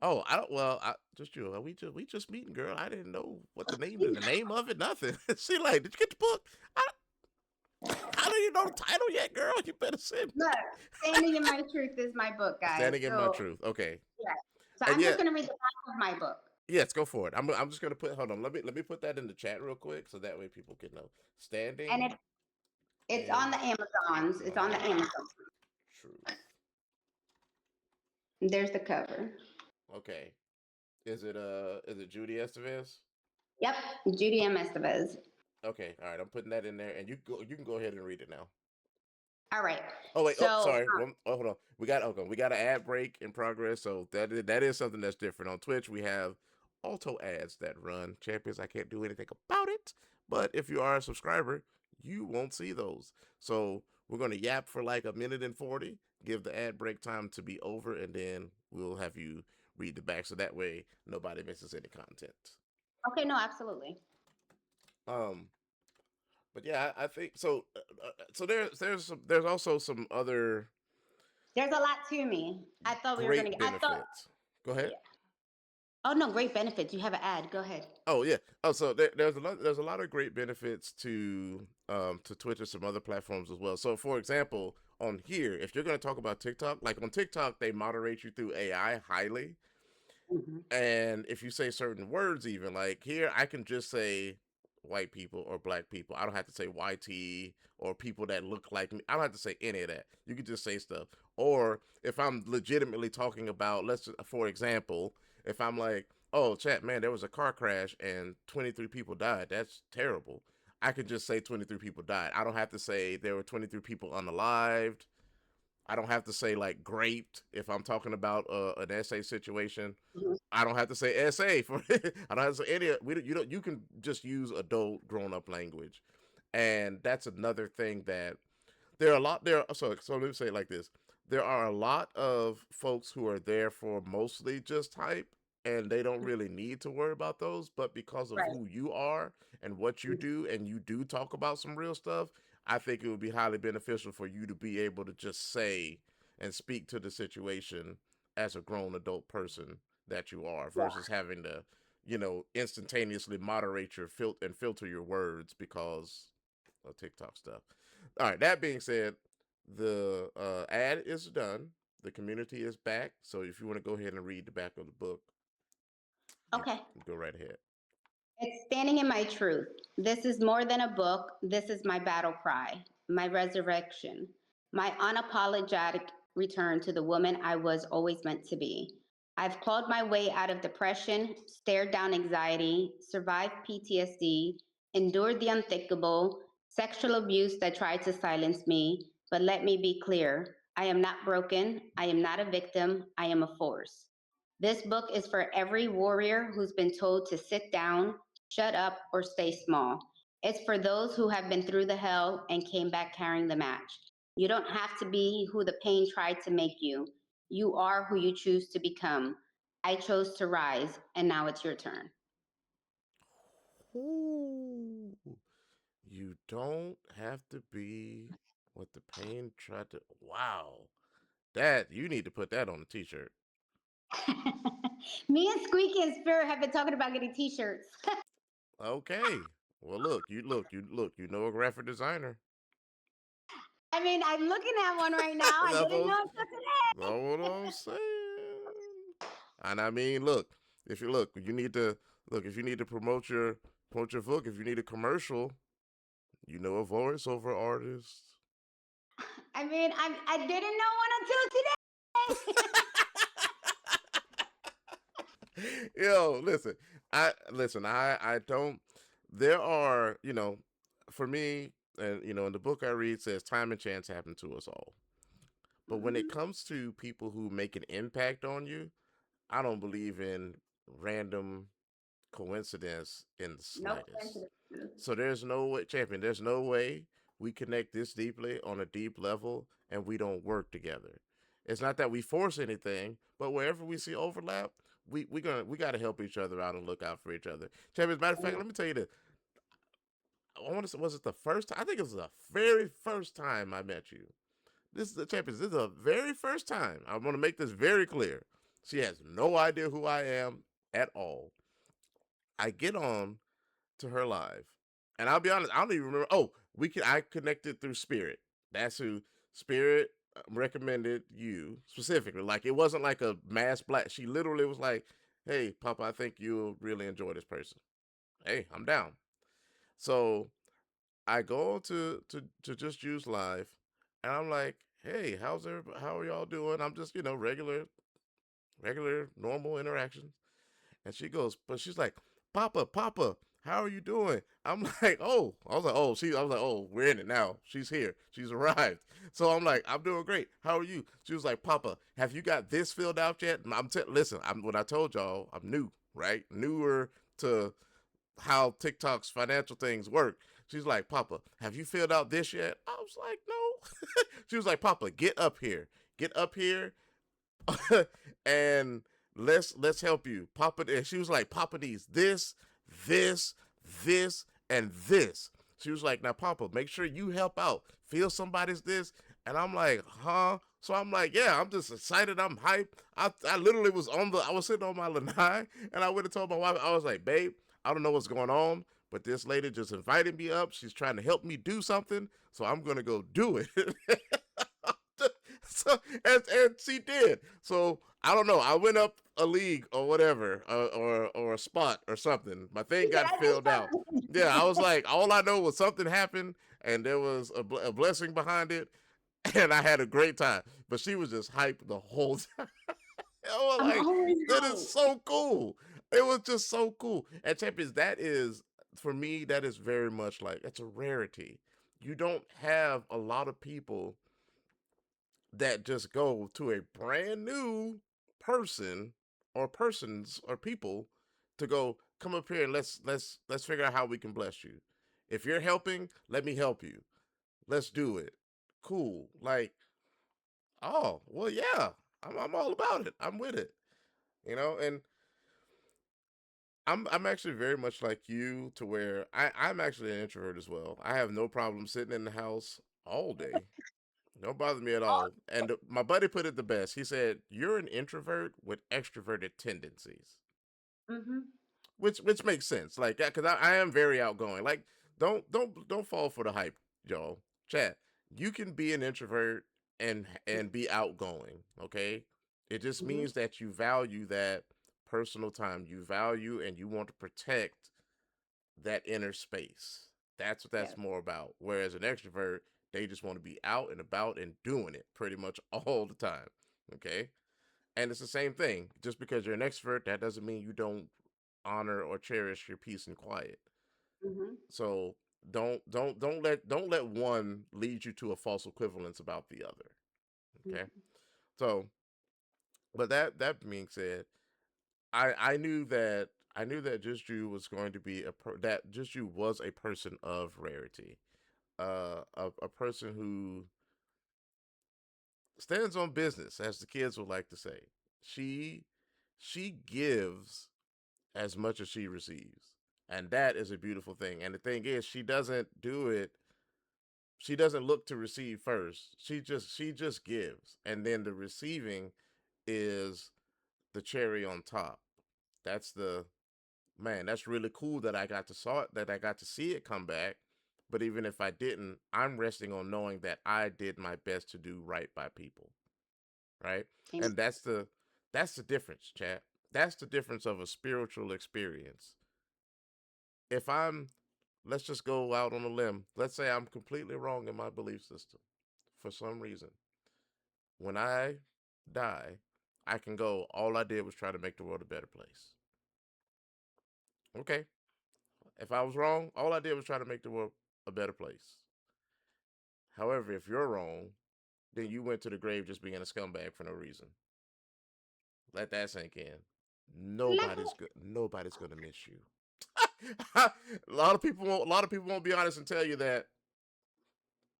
Oh, I don't. Well, just you. We just meeting, girl. I didn't know what the name of it. Nothing. She like, did you get the book? I, I don't even know the title yet, girl. You better send me. Look, Standing in My Truth is my book, guys. Standing in my So, truth. Okay. yeah. So And I'm yeah, just going to read the back of my book. yes, go for it. I'm just gonna put. Hold on. Let me put that in the chat real quick, so that way people can know. And Standing it's on in the Amazons. It's on my the Amazon. truth. There's the cover. Okay. Is it Judy Estevez? Yep, Judy M. Estevez. Okay, all right. I'm putting that in there, and you can go ahead and read it now. All right. Oh wait, oh So, sorry. Hold on. We got an ad break in progress, so that is something that's different on Twitch. We have auto ads that run. Champions, I can't do anything about it, but if you are a subscriber, you won't see those. So we're gonna yap for like a minute and 40, give the ad break time to be over, and then we'll have you read the back, so that way nobody misses any content. okay, no, absolutely. Um, but yeah, I think so. So there's also some other There's a lot to me. I thought we were going great to, I thought, benefits. Go ahead. yeah. Oh, no, great benefits. You have an ad. Go ahead. Oh yeah. Oh, so there's a lot of great benefits to Twitch and some other platforms as well. So for example, on here, if you're gonna talk about TikTok, like on TikTok, they moderate you through AI highly. Hmm. And if you say certain words, even like here, I can just say white people or black people. I don't have to say YT or people that look like me. I don't have to say any of that. You can just say stuff. Or if I'm legitimately talking about, for example, if I'm like, oh, chat, man, there was a car crash and 23 people died. That's terrible. I can just say 23 people died. I don't have to say there were 23 people unalived. I don't have to say like graped if I'm talking about an essay situation. Hmm. I don't have to say essay for I don't have to say any. You can just use adult grown up language, and that's another thing that there are a lot there. So let me say it like this: there are a lot of folks who are there for mostly just hype, and they don't really need to worry about those. But because of Right. who you are and what you do, and you do talk about some real stuff, I think it would be highly beneficial for you to be able to just say and speak to the situation as a grown adult person that you are, Yeah. versus having to, instantaneously moderate your and filter your words because of TikTok stuff. All right. That being said, the ad is done. The community is back. So if you want to go ahead and read the back of the book, you Okay. go right ahead. It's standing in my truth. This is more than a book. This is my battle cry, my resurrection, my unapologetic return to the woman I was always meant to be. I've clawed my way out of depression, stared down anxiety, survived PTSD, endured the unthinkable, sexual abuse that tried to silence me. But let me be clear, I am not broken. I am not a victim. I am a force. This book is for every warrior who's been told to sit down, shut up, or stay small. It's for those who have been through the hell and came back carrying the match. You don't have to be who the pain tried to make you. You are who you choose to become. I chose to rise, and now it's your turn. Ooh, you don't have to be what the pain tried to. Wow. That, you need to put that on a t shirt. Me and Squeaky and Spirit have been talking about getting t shirts. Okay. Well, you know a graphic designer. I mean, I'm looking at one right now. I That's didn't what, know until today. that's what I'm saying. And I mean, look, if you look, you need to look if you need to promote your book. If you need a commercial, you know a voiceover artist. I mean, I didn't know one until today. Yo, I don't. There are, for me, and in the book I read says time and chance happen to us all. But when it Mhm. comes to people who make an impact on you, I don't believe in random coincidence in the No slightest. coincidence. So there's no way, champion. There's no way we connect this deeply on a deep level and we don't work together. It's not that we force anything, but wherever we see overlap, we gotta help each other out and look out for each other. Champion, as a matter of fact, let me tell you this. I want to say, was it the first time? I think it was the very first time I met you. This is the champions. This is the very first time. I want to make this very clear. She has no idea who I am at all. I get on to her live, and I'll be honest, I don't even remember. Oh, I connected through Spirit. That's who Spirit recommended you specifically. Like it wasn't like a mass black. She literally was like, "Hey, Papa, I think you'll really enjoy this person. Hey, I'm down." So I go to just use live, and I'm like, "Hey, how are y'all doing?" I'm just regular normal interactions. And she goes, but she's like, Papa, how are you doing? I'm like, oh, I was like, oh, we're in it now. She's here. She's arrived. So I'm like, I'm doing great. How are you? She was like, Papa, have you got this filled out yet? Listen, when I told y'all, I'm new, right? Newer to how TikTok's financial things work. She's like, Papa, have you filled out this yet? I was like, no. She was like, Papa, get up here, and let's help you. Papa, and she was like, Papa needs this, this, and this. She was like, now Papa, make sure you help out. Feel somebody's this. And I'm like, huh? So I'm like, yeah, I'm just excited. I'm hyped. I literally I was sitting on my lanai, and I went and told my wife, I was like, babe, I don't know what's going on, but this lady just invited me up. She's trying to help me do something, so I'm gonna go do it. So and she did. So I don't know. I went up a league or whatever, or a spot or something. My thing She said, got I did filled out. Yeah, I was like, all I know was something happened, and there was a blessing behind it, and I had a great time. But she was just hyped the whole time. I was I'm like, always that is right. so cool. It was just so cool. And champions, that is for me. That is very much like it's a rarity. You don't have a lot of people that just go to a brand new person or persons or people to go come up here and let's figure out how we can bless you. If you're helping, let me help you. Let's do it. cool. Like, oh, well, yeah, I'm all about it. I'm with it. And I'm actually very much like you to where I'm actually an introvert as well. I have no problem sitting in the house all day. Don't bother me at all. And my buddy put it the best. He said, "You're an introvert with extroverted tendencies." Hmm. Which makes sense. Like, because I am very outgoing. Like, don't fall for the hype, y'all. Chat. You can be an introvert and be outgoing. Okay, it just Hmm. means that you value that personal time. You value and you want to protect that inner space. That's what that's Yes. more about. Whereas an extrovert, they just want to be out and about and doing it pretty much all the time. Okay, and it's the same thing. Just because you're an extrovert, that doesn't mean you don't honor or cherish your peace and quiet. Hmm. So don't let one lead you to a false equivalence about the other. Okay. So, but that being said, I knew that JustJu was going to be that JustJu was a person of rarity, a person who stands on business, as the kids would like to say. She she gives as much as she receives. And that is a beautiful thing. And the thing is, she doesn't look to receive first. She just gives. And then the receiving is the cherry on top. That's the man, that's really cool that I got to see it come back. But even if I didn't, I'm resting on knowing that I did my best to do right by people. Right? Amen. And that's the difference, chat. That's the difference of a spiritual experience. If I'm Let's just go out on a limb. Let's say I'm completely wrong in my belief system for some reason. When I die, I can go, all I did was try to make the world a better place. Okay. If I was wrong, all I did was try to make the world a better place. However, if you're wrong, then you went to the grave just being a scumbag for no reason. Let that sink in. Let Nobody's gonna miss you. A lot of people won't be honest and tell you that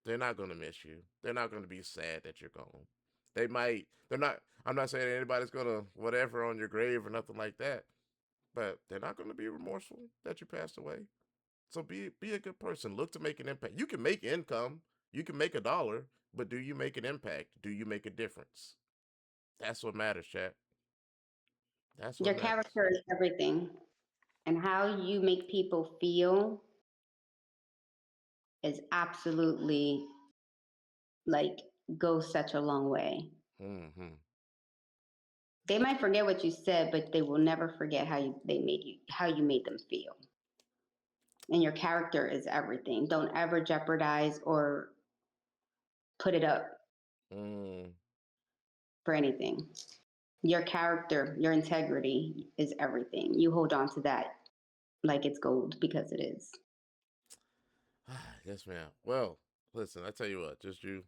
they're not gonna miss you. They're not gonna be sad that you're gone. They might. They're not. I'm not saying anybody's gonna whatever on your grave or nothing like that. But they're not gonna be remorseful that you passed away. So be a good person. Look to make an impact. You can make income. You can make $1, but do you make an impact? Do you make a difference? That's what matters, chat. That's what your matters. character is everything, and how you make people feel is absolutely like goes such a long way. Mm-hmm. They might forget what you said, but they will never forget how you made them feel. And your character is everything. Don't ever jeopardize or put it up Mm. for anything. Your character, your integrity is everything. You hold on to that like it's gold because it is. Yes, ma'am. Well, listen. I tell you what, just you.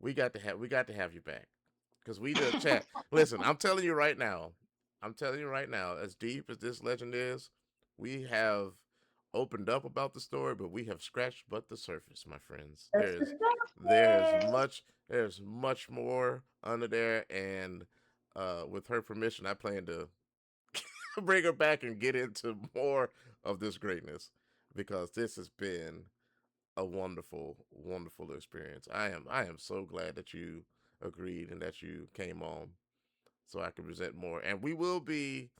We got to have you back because we did chat. Listen, I'm telling you right now. I'm telling you right now. As deep as this legend is, we have opened up about the story, but we have scratched but the surface, my friends. That's the There's surface. much more under there, and with her permission, I plan to bring her back and get into more of this greatness because this has been a wonderful, wonderful experience. I am so glad that you agreed and that you came on so I can present more. And we will be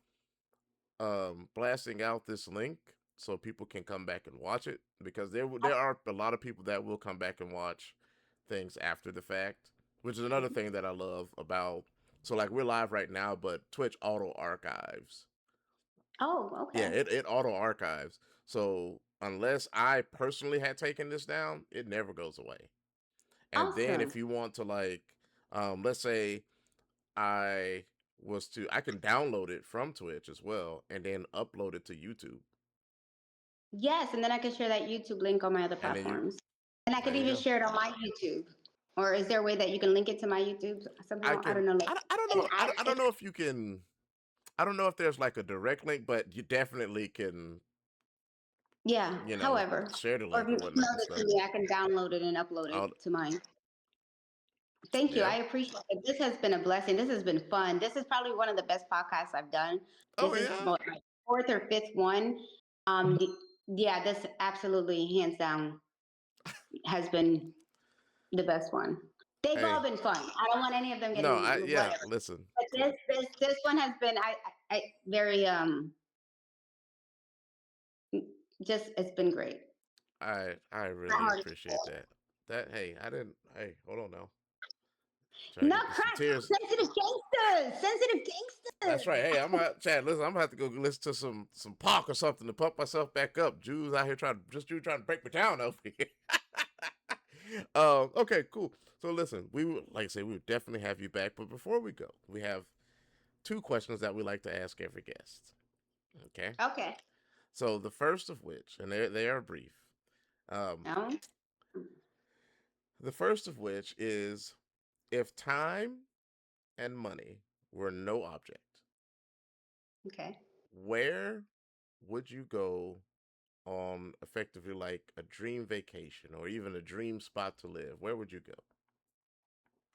blasting out this link so people can come back and watch it because there are a lot of people that will come back and watch things after the fact, which is another thing that I love about. So like we're live right now, but Twitch auto archives. Oh, Yeah, okay. it auto archives. So unless I personally had taken this down, it never goes away. And then Awesome. if you want to like, let's say I can download it from Twitch as well, and then upload it to YouTube, Yes, and then I can share that YouTube link on my other and then you platforms. And I could there you even go. share it on my YouTube. Or is there a way that you can link it to my YouTube I somehow? I can. don't know, like I don't an know. I access. don't know if you can. I don't know if there's like a direct link, but you definitely can. Yeah, You know, however. share the Or if link you or email whatnot and it stuff. to me, I can download it and upload it I'll to mine. Thank you. Yeah. I appreciate it. This has been a blessing. This has been fun. This is probably one of the best podcasts I've done. Oh This is yeah. my fourth or fifth one. Yeah, this absolutely, hands down, has been the best one. They've all Hey. been fun. I don't want any of them No, getting yeah. whatever. Listen. But this one has been I very just it's been great. I My really heart is appreciate full. that. That hey, I didn't. Hey, hold on now. Try to get me some Nutcracker, tears. sensitive gangsters, sensitive That's gangsters. right. Hey, I'm out, Chad. Listen, I'm gonna have to go listen to some Park or something to pump myself back up. Jews out here trying to break me down over here. Okay, cool. So listen, we would like I say we would definitely have you back, but before we go, we have two questions that we like to ask every guest. Okay. Okay. So the first of which, and they are brief. Um, No. the first of which is if time and money were no object, Okay. where would you go on effectively like a dream vacation or even a dream spot to live? Where would you go?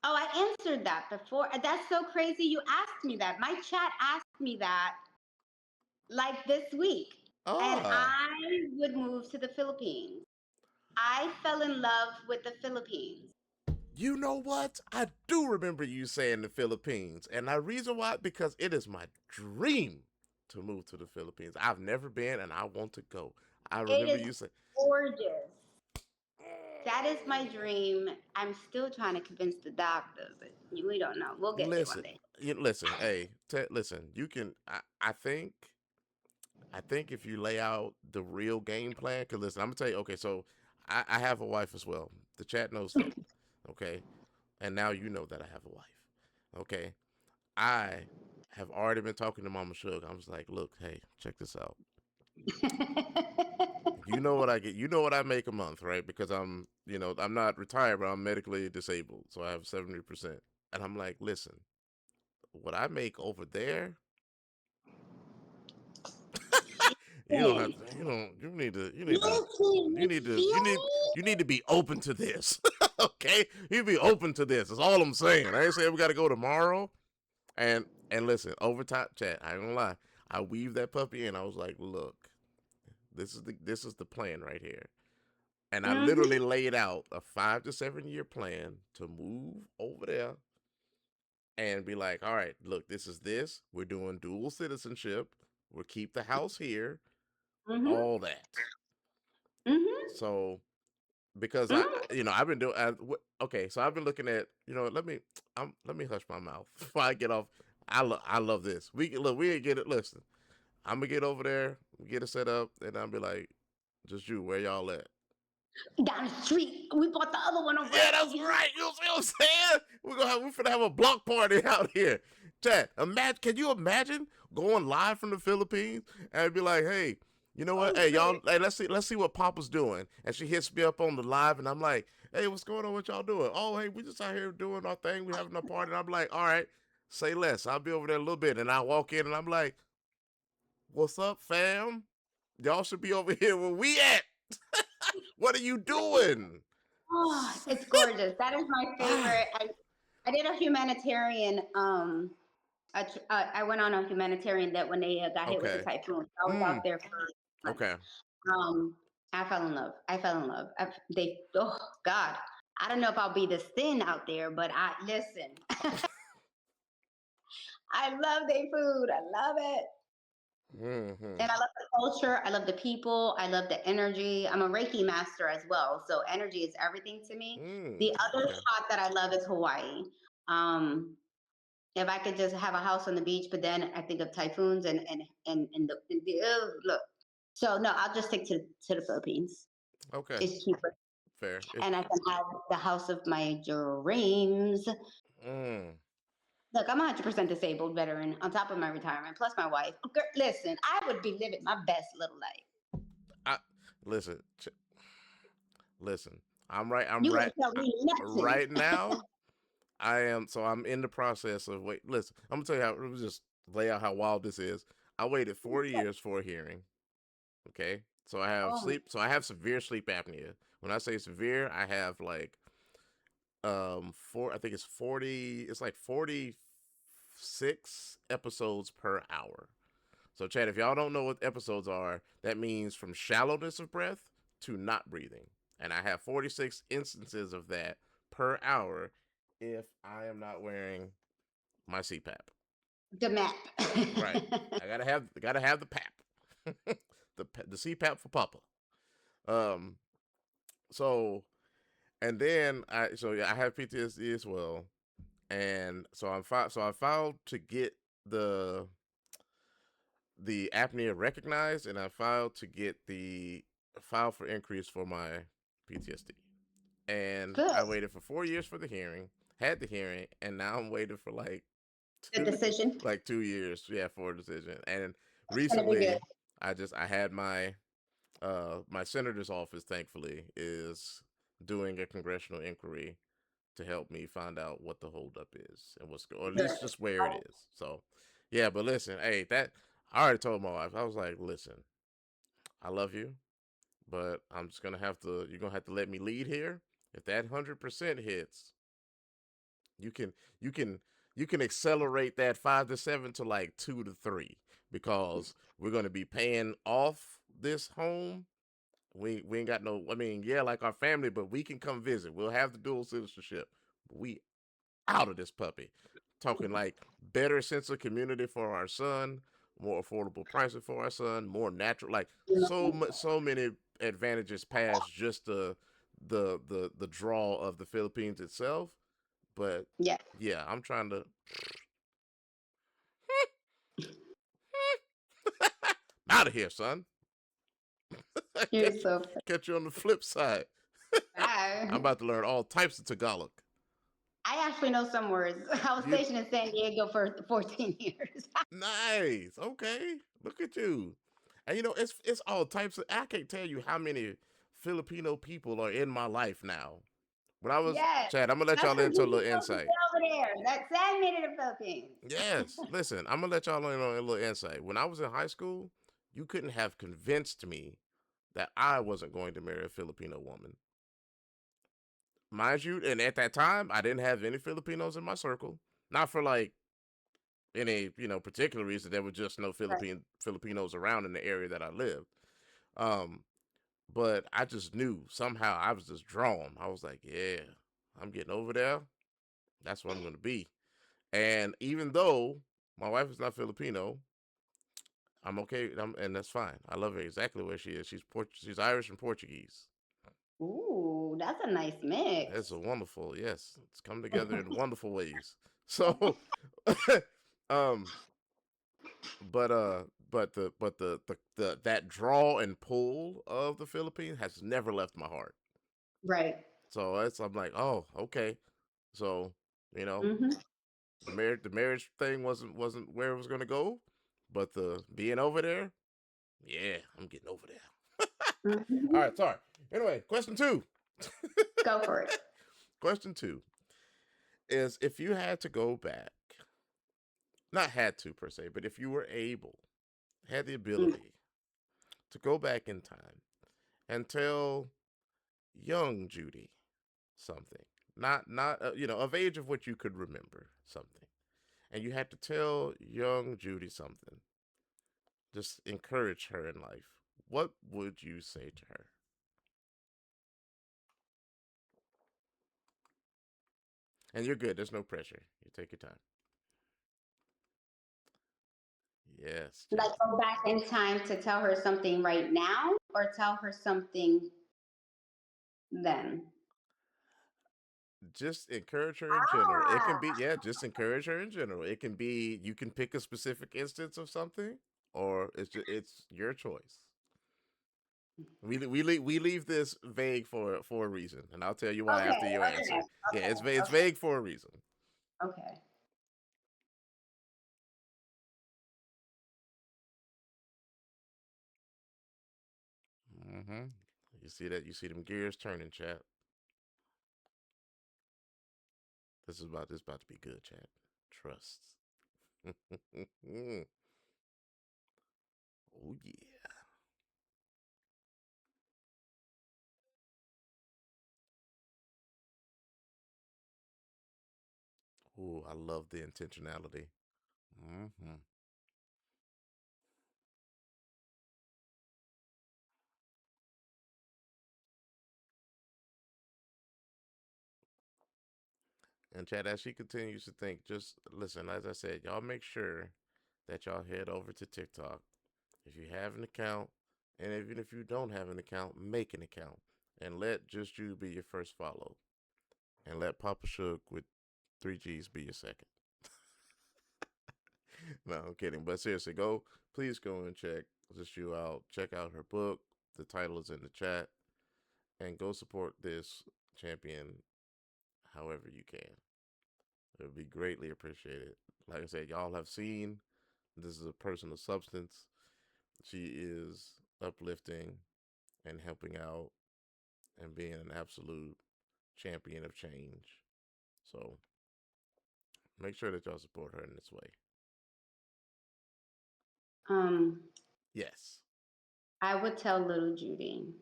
Oh, I answered that before. That's so crazy. You asked me that. My chat asked me that like this week, and Ah, I would move to the Philippines. I fell in love with the Philippines. you know what? I do remember you saying the Philippines, and the reason why because it is my dream to move to the Philippines. I've never been, and I want to go. I It remember is you saying. gorgeous. That is my dream. I'm still trying to convince the doctors, but we don't know. We'll get there one Listen, day. listen, hey, listen. You can. I think if you lay out the real game plan, because listen, I'm gonna tell you. Okay, so I have a wife as well. The chat knows that. Okay, and now you know that I have a wife. Okay, I have already been talking to Mama Sugar. I'm just like, look, hey, check this out. You know what I get. You know what I make a month, right? Because I'm not retired, but I'm medically disabled, so I have 70%. And I'm like, listen, what I make over there, you don't have Listen, to. You don't. listen, You you need to. feel me? You need to be open to this. Okay, you be open to this. That's all I'm saying. I ain't saying we got to go tomorrow. And listen, overtime chat. I ain't gonna lie. I weaved that puppy in. I was like, look, this is the plan right here. And I literally Mm-hmm. laid out a 5 to 7 year plan to move over there and be like, all right, look, this is this. We're doing dual citizenship. We'll keep the house here. Mm-hmm. All that. Mm-hmm. So because Mm-hmm. I've been doing. Okay, so I've been looking at. Let me hush my mouth before I get off. I love this. We ain't get it. Listen, I'm gonna get over there, get it set up, and I'll be like, just you, where y'all at? Down the street. We bought the other one Yeah, already. that's right. You see what I'm saying? We finna have a block party out here. Chad, imagine. Can you imagine going live from the Philippines and be like, hey, you know what? Oh, Hey, y'all. good. Hey, let's see what Papa's doing. And she hits me up on the live, and I'm like, hey, what's going on? What y'all doing? Oh, hey, we just out here doing our thing. We having a party. And I'm like, all right, say less. I'll be over there a little bit, and I walk in, and I'm like, what's up, fam? Y'all should be over here where we at. What are you doing? Oh, it's gorgeous. That is my Ah, favorite. I did a humanitarian. I went on a humanitarian that when they got hit with the okay. typhoon. I was Mm, out there for months. okay. I fell in love. I fell in love. Oh God, I don't know if I'll be this thin out there, but I listen. I love their food. I love it. Mm-hmm. And I love the culture. I love the people. I love the energy. I'm a Reiki master as well. So energy is everything to me. Mm, The other okay. spot that I love is Hawaii. Um, if I could just have a house on the beach, but then I think of typhoons and look. So no, I'll just stick to the Philippines. Okay. It's cheaper, Fair. and I can have the house of my dreams. Mm. Look, I'm 100% disabled veteran on top of my retirement, plus my wife. Listen, I would be living my best little life. I listen. Listen. I'm right. I'm You right. ain't tell me nothing. Right now, I am. So I'm in the process of wait. Listen. I'm gonna tell you how. Let me just lay out how wild this is. I waited 40 years for a hearing. Okay. So I have Oh, sleep. So I have severe sleep apnea. When I say severe, I have like I think it's 40. It's like 46 episodes per hour. So, Chad, if y'all don't know what episodes are, that means from shallowness of breath to not breathing. And I have 46 instances of that per hour if I am not wearing my CPAP. The map. Right. I gotta have the PAP. the CPAP for Papa. Um. So and then I have PTSD as well, and so I filed to get the the apnea recognized, and I filed to get the file for increase for my PTSD. And Good. I waited for 4 years for the hearing, had the hearing, and now I'm waiting for like The decision. like 2 years, yeah, for a decision. And It's gonna be good. recently, I had my senator's office, thankfully, is doing a congressional inquiry to help me find out what the holdup is and or at Good. least just where it is. So, yeah, but listen, hey, that I already told my wife. I was like, listen, I love you, but I'm just gonna have to. You're gonna have to let me lead here. If that 100% hits, you can you can you can accelerate that 5 to 7 to like 2 to 3 because we're gonna be paying off this home. We ain't got no. I mean, yeah, like our family, but we can come visit. We'll have the dual citizenship. We out of this puppy. Talking like better sense of community for our son, more affordable pricing for our son, more natural. Like so many advantages past just the draw of the Philippines itself. But Yeah. yeah, I'm trying to out of here, son. You're catch so catch you on the flip side. I'm bad. about to learn all types of Tagalog. I actually know some words. I was You stationed in San Diego for 14 years. nice. Okay. Look at you. And it's all types of I can't tell you how many Filipino people are in my life now. When I was Yes. Chad, I'm gonna let That's y'all because into a you little supposed to insight. stay over there. That's San made it in the Philippines. Yes. Listen, I'm gonna let y'all in on a little insight. When I was in high school, you couldn't have convinced me that I wasn't going to marry a Filipino woman. Mind you, and at that time I didn't have any Filipinos in my circle. Not for like any, particular reason. There were just no Right. Filipinos around in the area that I lived. Um, but I just knew somehow I was just drawn. I was like, yeah, I'm getting over there. That's what I'm going to be. And even though my wife is not Filipino, I'm okay, and that's fine. I love her exactly where she is. She's Irish and Portuguese. Ooh, that's a nice mix. It's a wonderful, yes. It's come together in wonderful ways. So, um, but that draw and pull of the Philippines has never left my heart. Right. So I'm like, oh, okay. So you know, Hmm. the marriage thing wasn't where it was gonna go, but the being over there, yeah, I'm getting over there. All Hmm. right, sorry. Anyway, question two. Go for it. Question two is if you had to go back, not had to per se, but if you were able, had the Mm. ability to go back in time and tell young Judy something, not of age of what you could remember something, and you had to tell young Judy something, just encourage her in life, what would you say to her? And you're good. There's no pressure. You take your time. Yes, Like Chad. go back in time to tell her something right now or tell her something then? Just encourage her in general. It can be, Ah, yeah, just encourage her in general. It can be, you can pick a specific instance of something, or it's your choice. We leave this vague for a reason, and I'll tell you why okay, after your okay, answer. Yeah, it's okay, vague for a reason. okay. Mm-hmm. You see that? You see them gears turning, chat. This about to be good, chat. Trust. Oh yeah. Ooh, I love the intentionality. Hmm. And Chad, as she continues to think, just listen, as I said, y'all make sure that y'all head over to TikTok. If you have an account, and even if you don't have an account, make an account. And let Just You be your first follow. And let Papa Shug with 3 G's be your second. No, I'm kidding. But seriously, please go and check Just You out. Check out her book. The title is in the chat. And go support this champion however you can. It would be greatly appreciated. Like I said, y'all have seen this is a person of substance. She is uplifting and helping out and being an absolute champion of change. So make sure that y'all support her in this way. Um, Yes. I would tell little Judy,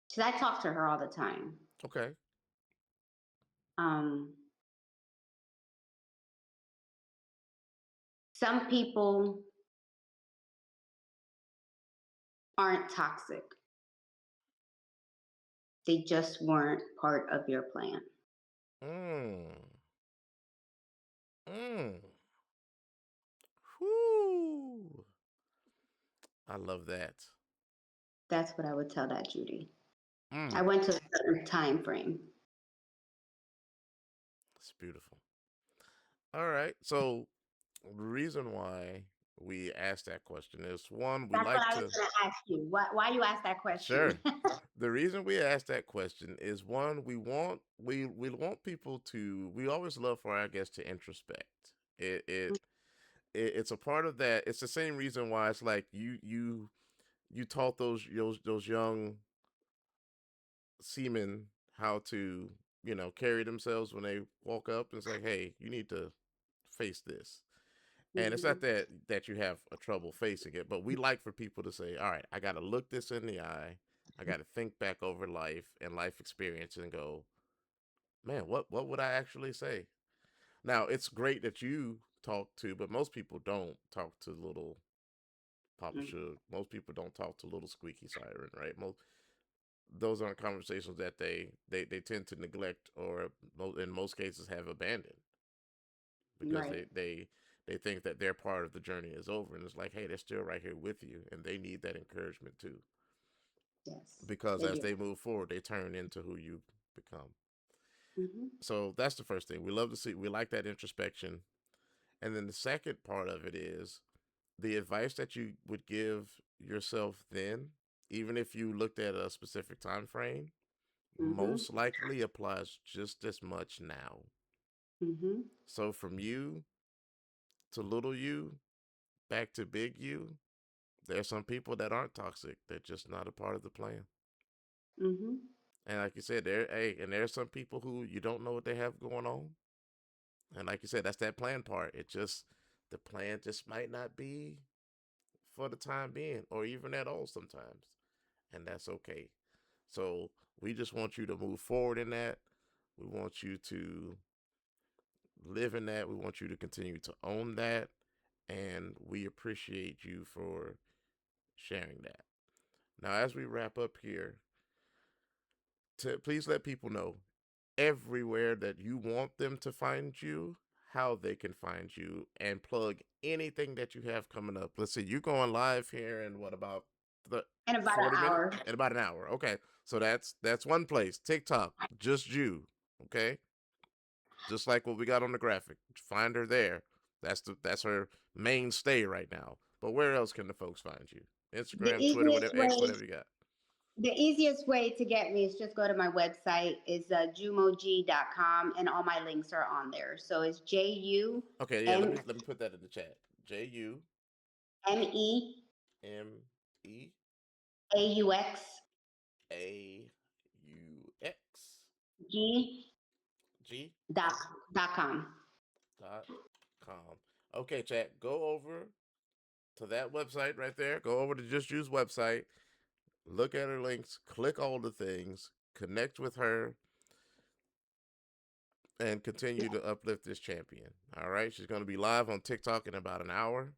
because I talk to her all the time. Okay. Um, some people aren't toxic. They just weren't part of your plan. Mm. Mm. Whoo. I love that. That's what I would tell that Judy. I Mm. went to a certain time frame. It's beautiful. All right. So the reason why we asked that question is one, we That's what like I was to. going to ask you. Why you asked that question? Sure. The reason we asked that question is one, we want people to. We always love for our guests to introspect. It it, it's a part of that. It's the same reason why it's like you taught those young seamen how to carry themselves when they walk up, and it's like, hey, you need to face this. And it's not Mhm. that you have a trouble facing it, but we like for people to say, all right, I got to look this in the eye. I got to think back over life and life experience and go, man, what would I actually say? Now, it's great that you talk to, but most people don't talk to little Papa Mm. Shug. Most people don't talk to little Squeaky Siren, right? Those aren't conversations that they tend to neglect or in most cases have abandoned because Right. they think that their part of the journey is over, and it's like, hey, they're still right here with you, and they need that encouragement too, Yes, because they as do. they move forward they turn into who you become. Hmm. So that's the first thing we love to see. We like that introspection. And then the second part of it is the advice that you would give yourself then, even if you looked at a specific time frame, Hmm. most likely applies just as much now. Hmm. So from you to little you back to big you, there's some people that aren't toxic. They're just not a part of the plan. Hmm. And like you said, there's some people who you don't know what they have going on. And like you said, that's that plan part. The plan just might not be for the time being or even at all sometimes. And that's okay. So we just want you to move forward in that. We want you to live in that. We want you to continue to own that. And we appreciate you for sharing that. Now, as we wrap up here, please let people know everywhere that you want them to find you, how they can find you, and plug anything that you have coming up. Let's see, you're going live here in what about the In about an 40 minutes? hour. In about an hour. Okay. So that's one place. TikTok, just you. Okay. Just like what we got on the graphic. Find her there. That's her mainstay right now. But where else can the folks find you? The Instagram, Twitter, easiest whatever, X, way whatever you got. The easiest way to get me is just go to my website is jumog.com, and all my links are on there. So it's J-U-M-E Okay, yeah, let me put that in the chat. JUME A-U-X AUX G G dot, dot com. dot com. Okay, chat. Go over to that website right there. Go over to Just Use website. Look at her links. Click all the things. Connect with her. and continue to uplift this champion. All right, she's going to be live on TikTok in about an hour.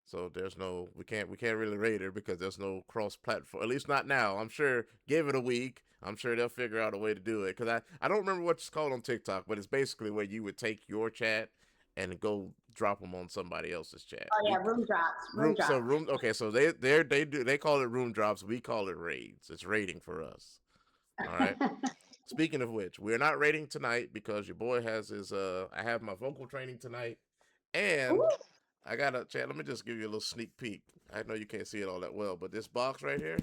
So there's no we can't really rate her because there's no cross platform. At least not now. I'm sure give it a week. I'm sure they'll figure out a way to do it. Cause I don't remember what it's called on TikTok, but it's basically where you would take your chat and go drop them on somebody else's chat. Oh yeah, room drops, room Room so drops. room okay, so they call it room drops, we call it raids. It's rating for us. All right. Speaking of which, we're not rating tonight because your boy has his I have my vocal training tonight, and Ooh, I got a chat. Let me just give you a little sneak peek. I know you can't see it all that well, but this box right here,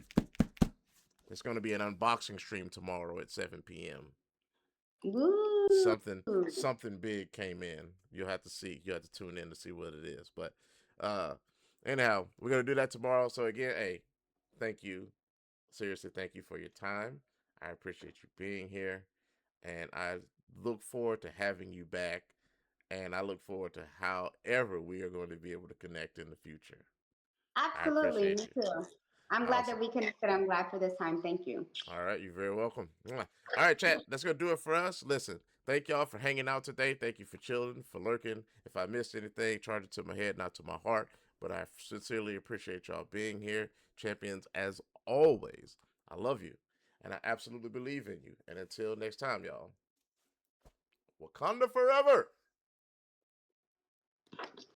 it's going to be an unboxing stream tomorrow at 7 p.m. ooh. Something big came in. You'll have to see. You have to tune in to see what it is. But uh anyhow, we're gonna do that tomorrow. So again, hey, thank you. Seriously, thank you for your time. I appreciate you being here. And I look forward to having you back. And I look forward to however we are going to be able to connect in the future. I Absolutely, appreciate me you. too. I'm glad Awesome. that we connected. I'm glad for this time. Thank you. All right, you're very welcome. All right, chat. That's gonna do it for us. Listen, thank y'all for hanging out today. Thank you for chilling, for lurking. If I missed anything, charge it to my head, not to my heart. But I sincerely appreciate y'all being here, champions. As always, I love you, and I absolutely believe in you. And until next time, y'all, Wakanda forever.